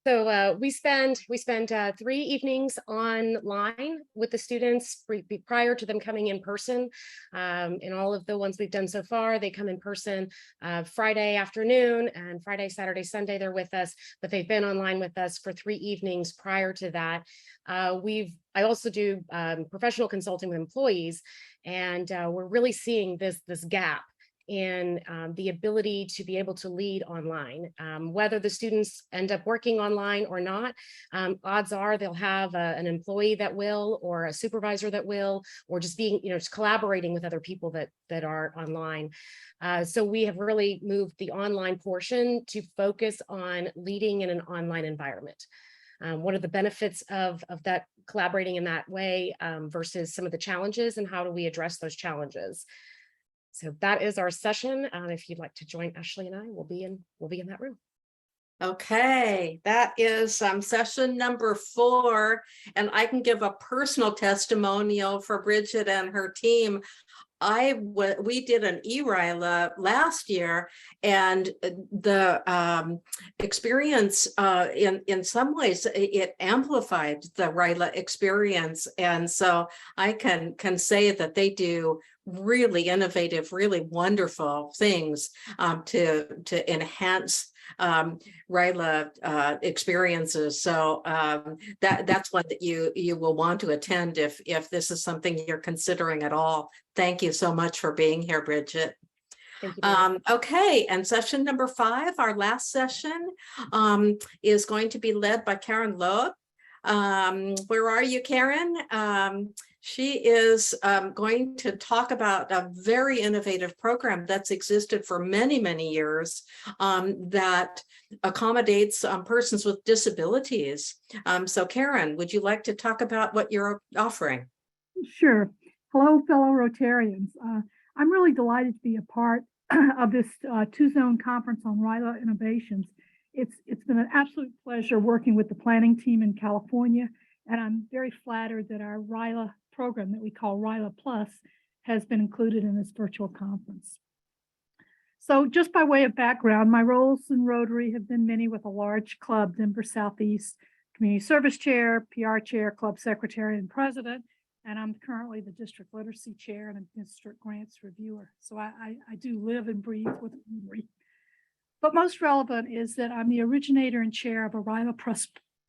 So we spend 3 evenings online with the students prior to them coming in person. And all of the ones we've done so far, they come in person Friday afternoon, and Friday, Saturday, Sunday, they're with us, but they've been online with us for 3 evenings prior to that. I also do professional consulting with employees, and we're really seeing this gap in the ability to be able to lead online. Whether the students end up working online or not, odds are they'll have an employee that will, or a supervisor that will, or just being, just collaborating with other people that are online. So we have really moved the online portion to focus on leading in an online environment. One of the benefits of that collaborating in that way versus some of the challenges, and how do we address those challenges. So that is our session. If you'd like to join Ashley and I, we'll be in that room. Okay, that is session number 4, and I can give a personal testimonial for Bridget and her team. We did an RYLA last year, and the experience in some ways it amplified the RYLA experience, and so I can say that they do really innovative, really wonderful things to enhance RYLA experiences. So that's one that you will want to attend if this is something you're considering at all. Thank you so much for being here, Bridget. Thank you. Okay, and session number 5, our last session, is going to be led by Karen Loeb. Where are you, Karen? She is going to talk about a very innovative program that's existed for many, many years that accommodates persons with disabilities. So Karen, would you like to talk about what you're offering? Sure. Hello, fellow Rotarians. I'm really delighted to be a part of this 2-zone conference on RYLA innovations. It's been an absolute pleasure working with the planning team in California, and I'm very flattered that our RYLA program that we call RYLA Plus has been included in this virtual conference. So just by way of background, my roles in Rotary have been many, with a large club, Denver Southeast Community Service Chair, PR Chair, Club Secretary, and President. And I'm currently the District Literacy Chair and a District Grants Reviewer. So I do live and breathe with Rotary. But most relevant is that I'm the originator and chair of a RYLA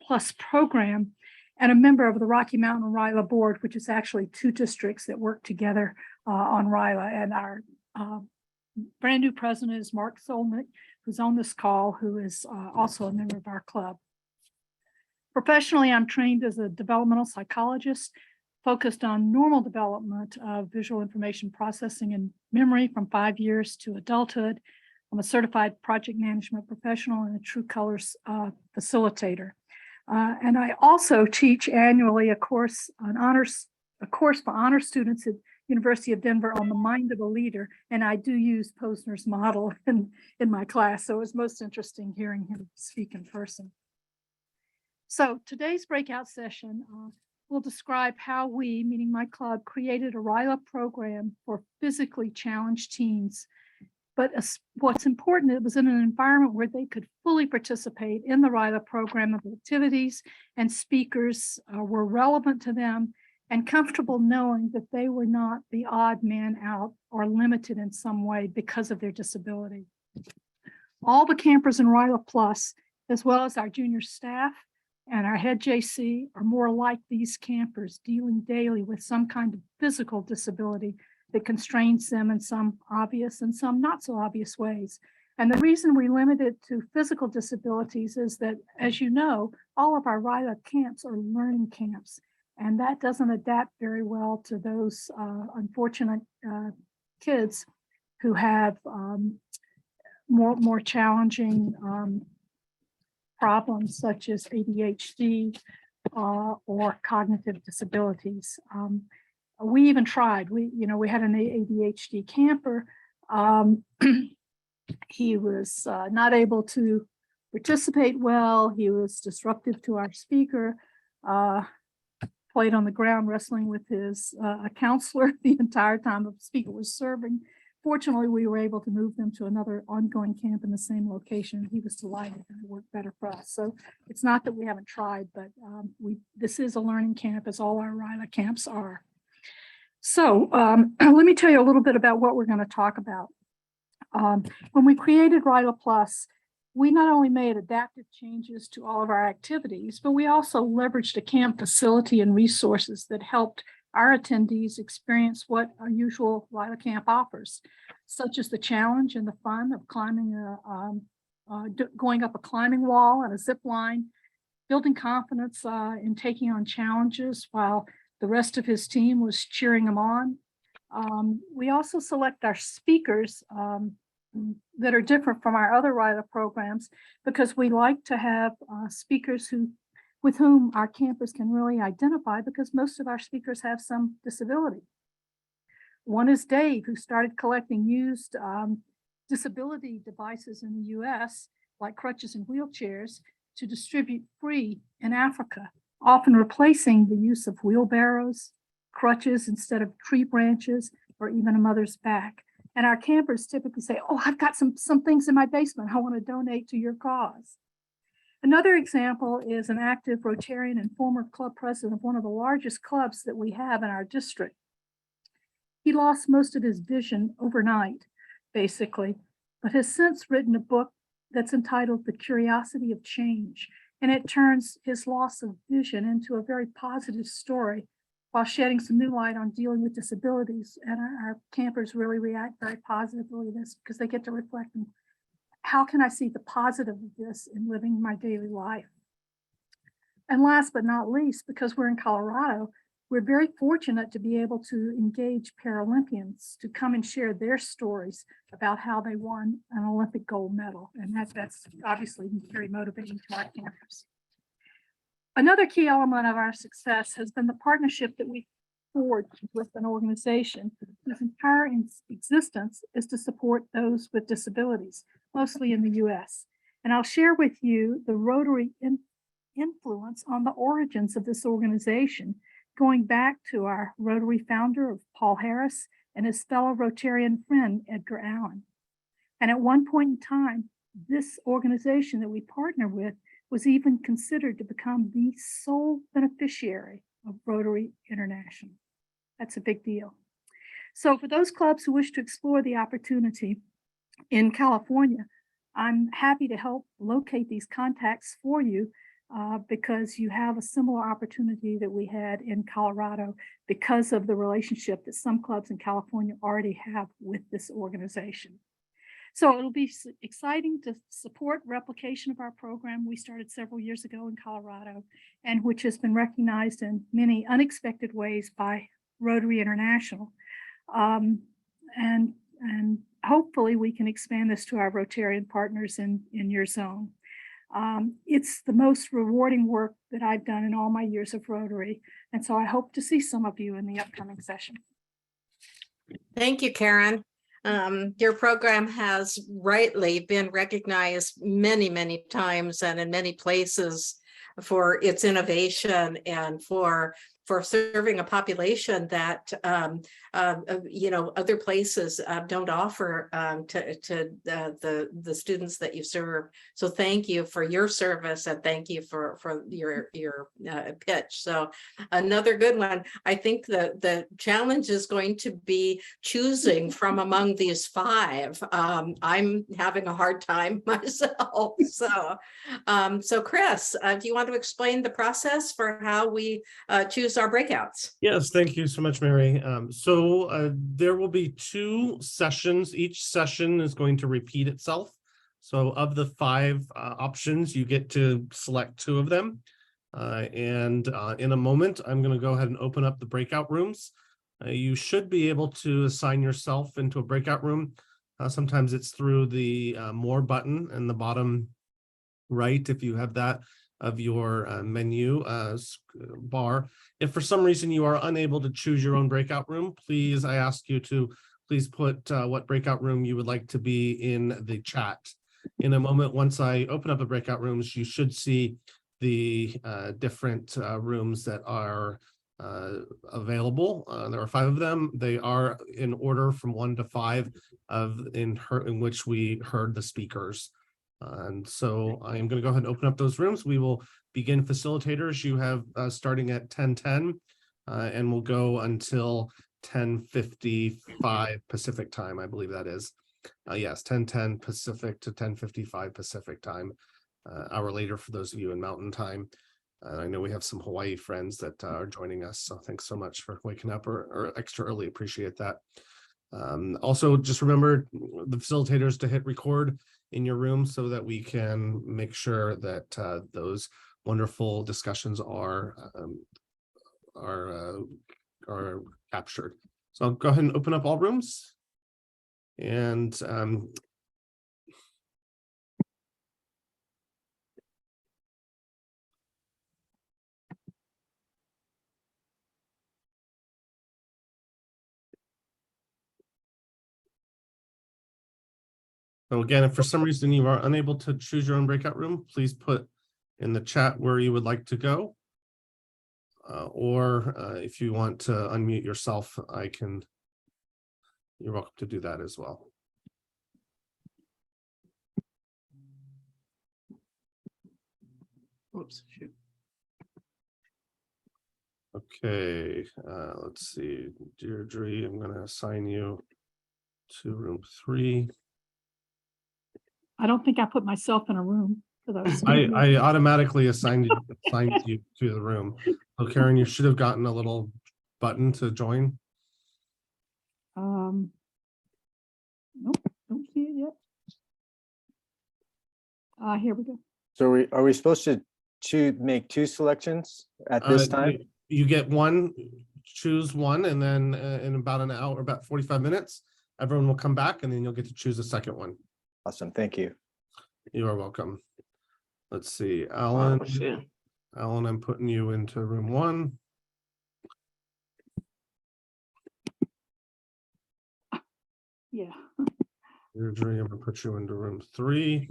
Plus program and a member of the Rocky Mountain RYLA Board, which is actually 2 districts that work together on RYLA. And our brand new president is Mark Solnick, who's on this call, who is also a member of our club. Professionally, I'm trained as a developmental psychologist, focused on normal development of visual information processing and memory from 5 years to adulthood. I'm a certified project management professional and a True Colors facilitator. And I also teach annually a course for honor students at University of Denver on the mind of a leader. And I do use Posner's model in my class. So it was most interesting hearing him speak in person. So today's breakout session will describe how we, meaning my club, created a RYLA program for physically challenged teens. But what's important, it was in an environment where they could fully participate in the RYLA program. Of activities and speakers were relevant to them and comfortable knowing that they were not the odd man out or limited in some way because of their disability. All the campers in RYLA Plus, as well as our junior staff and our head JC, are more like these campers, dealing daily with some kind of physical disability that constrains them in some obvious and some not so obvious ways. And the reason we limit it to physical disabilities is that, as you know, all of our RYLA camps are learning camps, and that doesn't adapt very well to those unfortunate kids who have more challenging problems such as ADHD or cognitive disabilities. We even tried. We had an ADHD camper. He was not able to participate well. He was disruptive to our speaker. Played on the ground wrestling with his a counselor the entire time the speaker was serving. Fortunately, we were able to move them to another ongoing camp in the same location. He was delighted and it worked better for us. So it's not that we haven't tried, but this is a learning camp, as all our RYLA camps are. So let me tell you a little bit about what we're going to talk about. When we created RYLA Plus, we not only made adaptive changes to all of our activities, but we also leveraged a camp facility and resources that helped our attendees experience what a usual RYLA camp offers, such as the challenge and the fun of climbing going up a climbing wall and a zip line, building confidence in taking on challenges while the rest of his team was cheering him on. We also select our speakers that are different from our other RYLA programs because we like to have speakers who with whom our campers can really identify because most of our speakers have some disability. One is Dave, who started collecting used disability devices in the US, like crutches and wheelchairs, to distribute free in Africa, often replacing the use of wheelbarrows, crutches instead of tree branches, or even a mother's back. And our campers typically say, oh, I've got some things in my basement I want to donate to your cause. Another example is an active Rotarian and former club president of one of the largest clubs that we have in our district. He lost most of his vision overnight, basically, but has since written a book that's entitled The Curiosity of Change, and it turns his loss of vision into a very positive story while shedding some new light on dealing with disabilities. And our campers really react very positively to this because they get to reflect on how can I see the positive of this in living my daily life. And last but not least, because we're in Colorado, we're very fortunate to be able to engage Paralympians to come and share their stories about how they won an Olympic gold medal. And that's obviously very motivating to our campers. Another key element of our success has been the partnership that we forged with an organization whose entire existence is to support those with disabilities, mostly in the US. And I'll share with you the Rotary influence on the origins of this organization, going back to our Rotary founder of Paul Harris and his fellow Rotarian friend, Edgar Allen. And at one point in time, this organization that we partner with was even considered to become the sole beneficiary of Rotary International. That's a big deal. So for those clubs who wish to explore the opportunity in California, I'm happy to help locate these contacts for you because you have a similar opportunity that we had in Colorado because of the relationship that some clubs in California already have with this organization. So it'll be exciting to support replication of our program we started several years ago in Colorado, and which has been recognized in many unexpected ways by Rotary International. And hopefully we can expand this to our Rotarian partners in your zone. It's the most rewarding work that I've done in all my years of Rotary. And so I hope to see some of you in the upcoming session. Thank you, Karen. Your program has rightly been recognized many, many times and in many places for its innovation and for serving a population that other places don't offer to the students that you serve. So thank you for your service and thank you for your pitch. So another good one. I think the challenge is going to be choosing from among these five. I'm having a hard time myself. So Chris, do you want to explain the process for how we choose our breakouts? Yes, thank you so much, Mary. There will be 2 sessions. Each session is going to repeat itself. So of the 5 options, you get to select 2 of them. In a moment, I'm going to go ahead and open up the breakout rooms. You should be able to assign yourself into a breakout room. Sometimes it's through the More button in the bottom right, if you have that, of your menu bar. If for some reason you are unable to choose your own breakout room, please, I ask you to please put what breakout room you would like to be in the chat. In a moment, once I open up the breakout rooms, you should see the different rooms that are available. There are 5 of them. They are in order from 1 to 5 in which we heard the speakers. And so I am going to go ahead and open up those rooms. We will begin facilitators. You have starting at 10:10 and we'll go until 10:55 Pacific time. I believe that is. Yes, 10:10 Pacific to 10:55 Pacific time. Hour later for those of you in Mountain Time. I know we have some Hawaii friends that are joining us. So thanks so much for waking up or extra early. Appreciate that. Also, just remember the facilitators to hit record in your room so that we can make sure that those wonderful discussions are captured. So I'll go ahead and open up all rooms. And So again, if for some reason you are unable to choose your own breakout room, please put in the chat where you would like to go. Or if you want to unmute yourself, you're welcome to do that as well. Oops, shoot. Okay, let's see, Deirdre, I'm going to assign you to room 3. I don't think I put myself in a room. 'Cause I was I automatically assigned you to the room. So Karen, you should have gotten a little button to join. Nope, don't see it yet. Here we go. So are we supposed to make 2 selections at this time? You get one, choose one, and then in about an hour, about 45 minutes, everyone will come back and then you'll get to choose a second one. Awesome, thank you. You are welcome. Let's see, Alan. Oh, shoot. Alan, I'm putting you into room 1. Yeah. Deirdre, I'm gonna put you into room 3.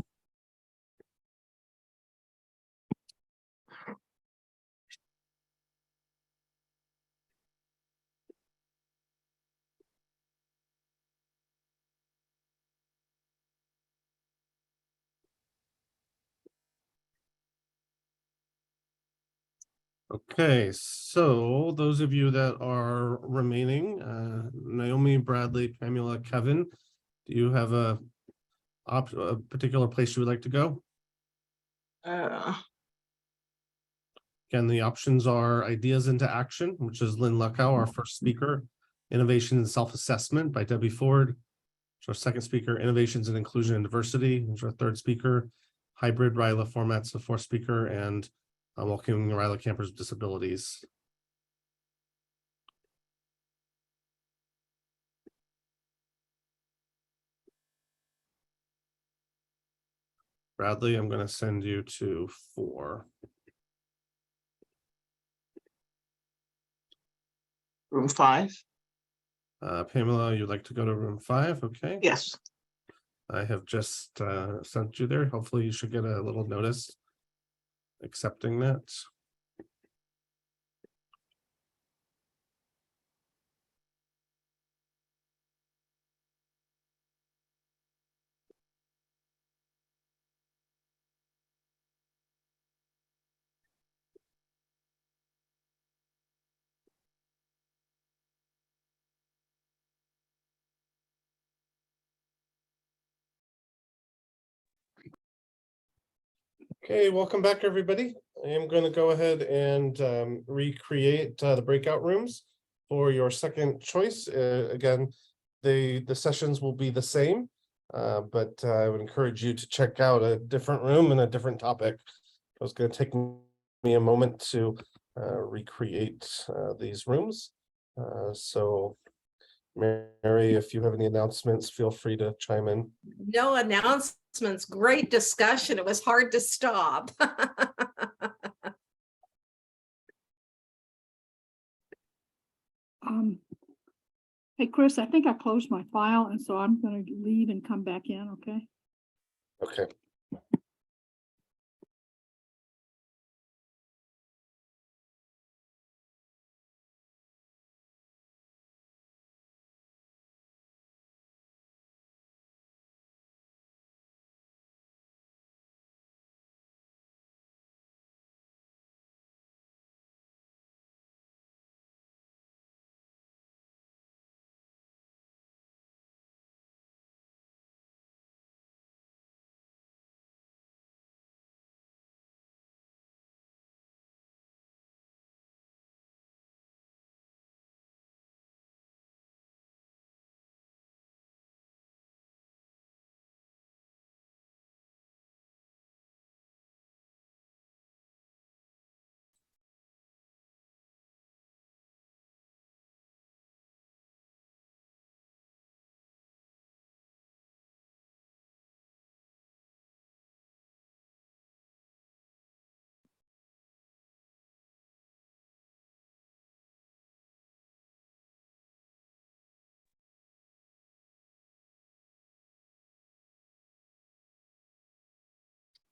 Okay, so those of you that are remaining, Naomi, Bradley, Pamela, Kevin, do you have a particular place you would like to go? Again, the options are Ideas into Action, which is Lynn Luckow, our first speaker, Innovation and Self-Assessment by Debbie Ford, which is our second speaker, Innovations in Inclusion and Diversity, which is our third speaker, Hybrid RYLA Formats, the fourth speaker, and Welcoming RYLA Campers with Disabilities. Bradley, I'm going to send you to 4. Room 5? Pamela, you'd like to go to room 5? Okay. Yes. I have just sent you there. Hopefully you should get a little notice accepting that. Okay, welcome back, everybody. I am going to go ahead and recreate the breakout rooms for your second choice. Again, the sessions will be the same, but I would encourage you to check out a different room and a different topic. It's going to take me a moment to recreate these rooms. So, Mary, if you have any announcements, feel free to chime in. No announcements. Great discussion. It was hard to stop. Hey, Chris, I think I closed my file, and so I'm going to leave and come back in, okay? Okay.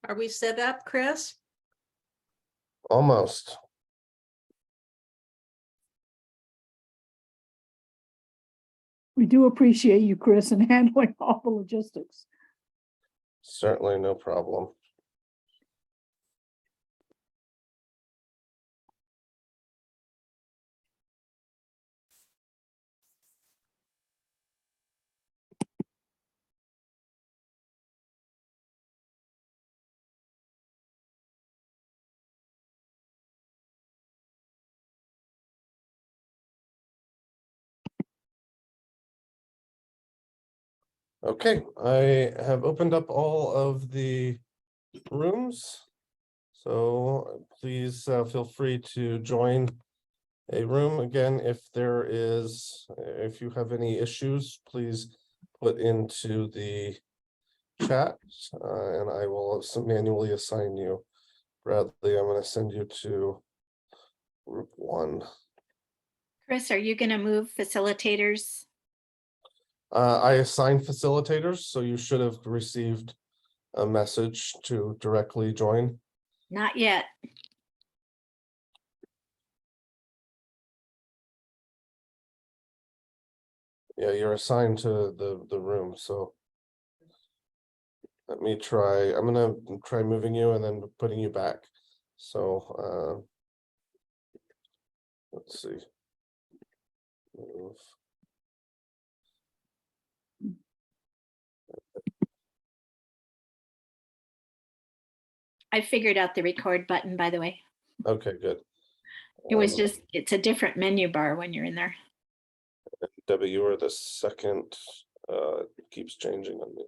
Are we set up, Chris? Almost. We do appreciate you, Chris, in handling all the logistics. Certainly no problem. Okay, I have opened up all of the rooms. So please feel free to join a room. Again, if you have any issues, please put into the chat and I will manually assign you. Bradley, I'm going to send you to group 1. Chris, are you going to move facilitators? I assigned facilitators, so you should have received a message to directly join. Not yet. Yeah, you're assigned to the room, so let me try. I'm gonna try moving you and then putting you back. So let's see. Move. I figured out the record button, by the way. Okay, good. It was just, it's a different menu bar when you're in there. Debbie, you are the second. It keeps changing on me.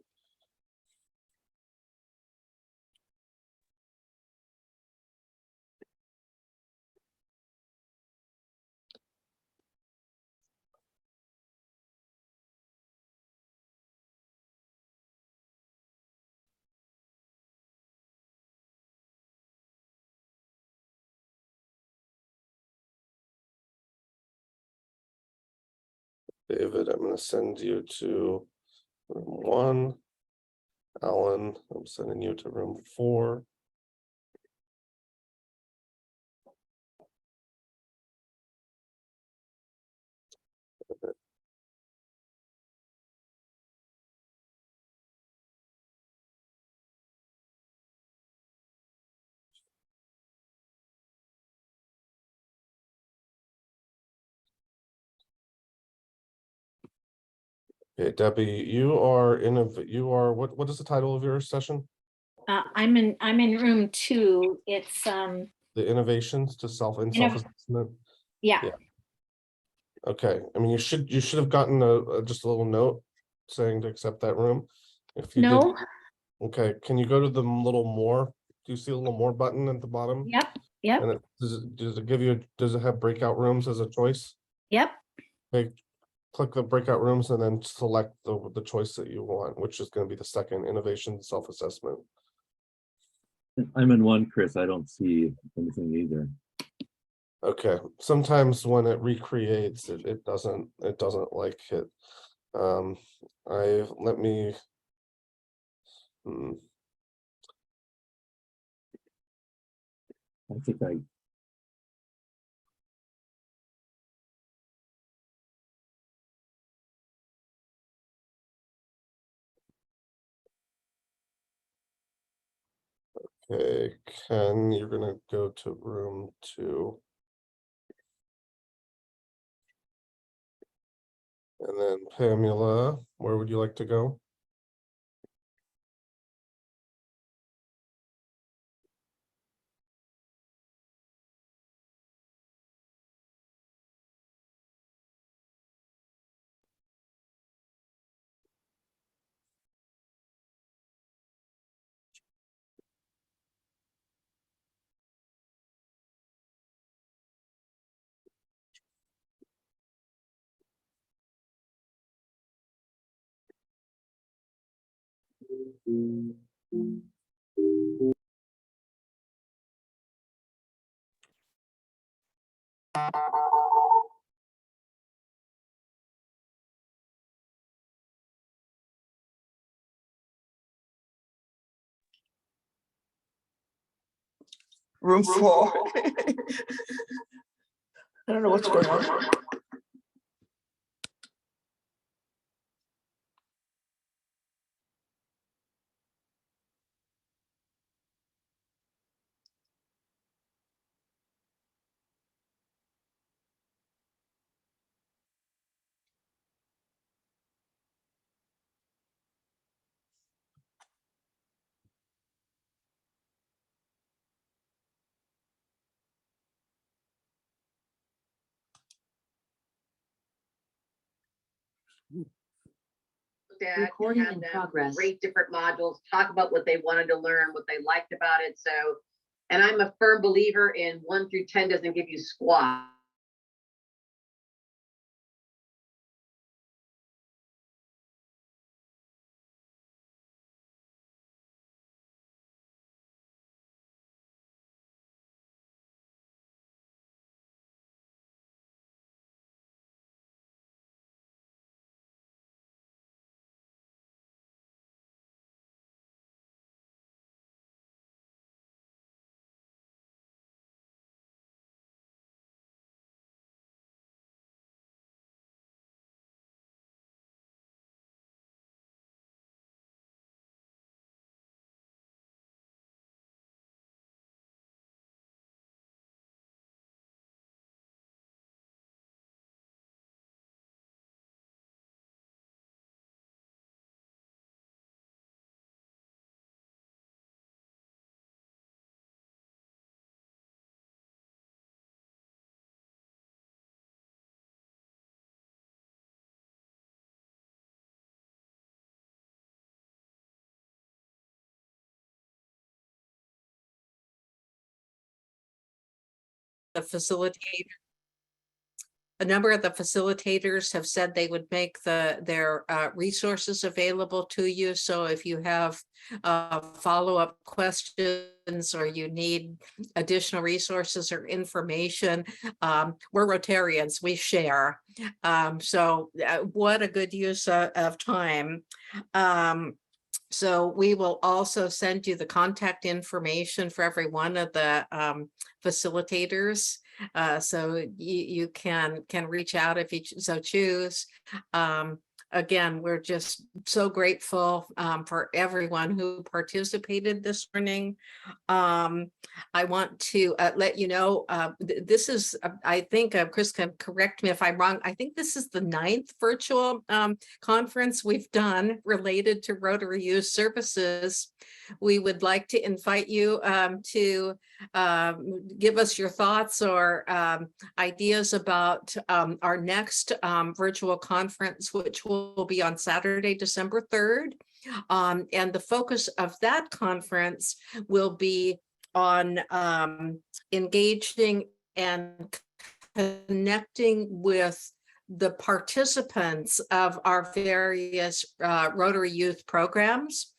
David, I'm going to send you to room 1. Alan, I'm sending you to room 4. Okay, Debbie, you are what is the title of your session? I'm in room 2. It's The innovations to self-assessment. yeah. Yeah. Okay, I mean, you should have gotten just a little note saying to accept that room. If you did, No. okay, can you go to the little more? Do you see a little more button at the bottom? Yep. Yep. And does it have breakout rooms as a choice? Yep. Okay, click the breakout rooms and then select the choice that you want, which is going to be the second, innovation self-assessment. I'm in 1, Chris. I don't see anything either. Okay, sometimes when it recreates it doesn't like it. Let me I think I okay, Ken, you're gonna go to room 2. And then Pamela, where would you like to go? room full. I don't know what's going on. Recording in progress. Rate different modules, talk about what they wanted to learn, what they liked about it. So, and I'm a firm believer in 1 through 10 doesn't give you squat. The facilitator, a number of the facilitators have said they would make their resources available to you. So if you have follow-up questions or you need additional resources or information, we're Rotarians, we share. So what a good use of time. So we will also send you the contact information for every one of the facilitators. So you can reach out if you so choose. Again, we're just so grateful for everyone who participated this morning. I want to let you know, this is, I think, Chris can correct me if I'm wrong, I think this is the 9th virtual conference we've done related to Rotary Youth Services. We would like to invite you to give us your thoughts or ideas about our next virtual conference, which will be on Saturday, December 3rd. And the focus of that conference will be on engaging and connecting with the participants of our various Rotary Youth programs.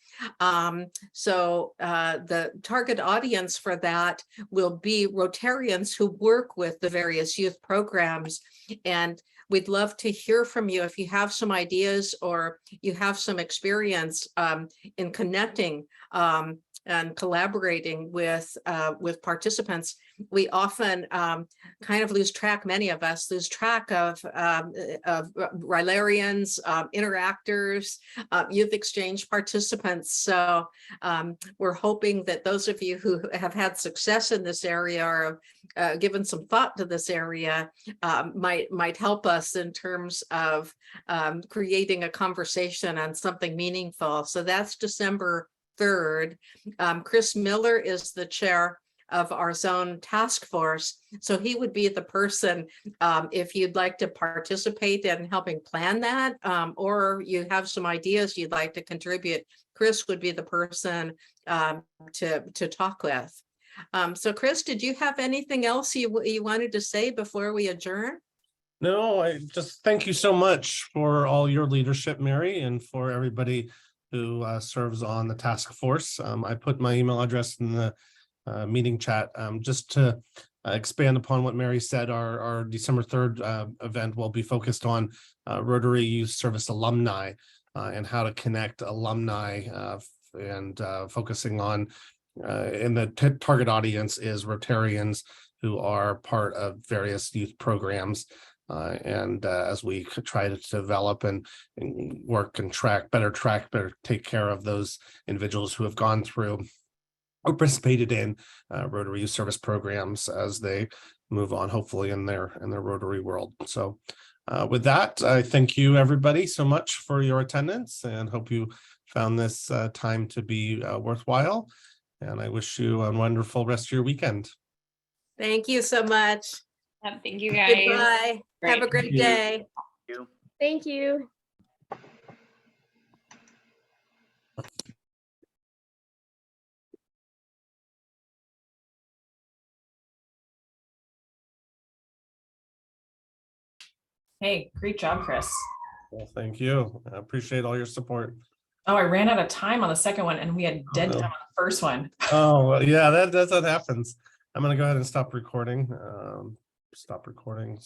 So the target audience for that will be Rotarians who work with the various youth programs, and we'd love to hear from you if you have some ideas or you have some experience in connecting and collaborating with participants. We often kind of lose track, many of us lose track of RYLArians, interactors, youth exchange participants. So we're hoping that those of you who have had success in this area or given some thought to this area might help us in terms of creating a conversation on something meaningful. So that's December 3rd. Chris Miller is the chair of our zone task force. So he would be the person, if you'd like to participate in helping plan that, or you have some ideas you'd like to contribute, Chris would be the person to talk with. So Chris, did you have anything else you wanted to say before we adjourn? No, I just thank you so much for all your leadership, Mary, and for everybody who serves on the task force. I put my email address in the meeting chat. Just to expand upon what Mary said, our December 3rd event will be focused on Rotary Youth Service alumni and how to connect alumni and focusing on and the target audience is Rotarians who are part of various youth programs. And as we try to develop and work and better take care of those individuals who have gone through or participated in Rotary Youth Service programs as they move on, hopefully in their Rotary world. So with that, I thank you everybody so much for your attendance and hope you found this time to be worthwhile. And I wish you a wonderful rest of your weekend. Thank you so much. Thank you guys. Goodbye. Have a great day. Thank you. Hey, great job, Chris. Well, thank you. I appreciate all your support. Oh, I ran out of time on the second one and we had dead no. time on the first one. Oh, well, yeah, that's what happens. I'm going to go ahead and stop recording. Stop recording.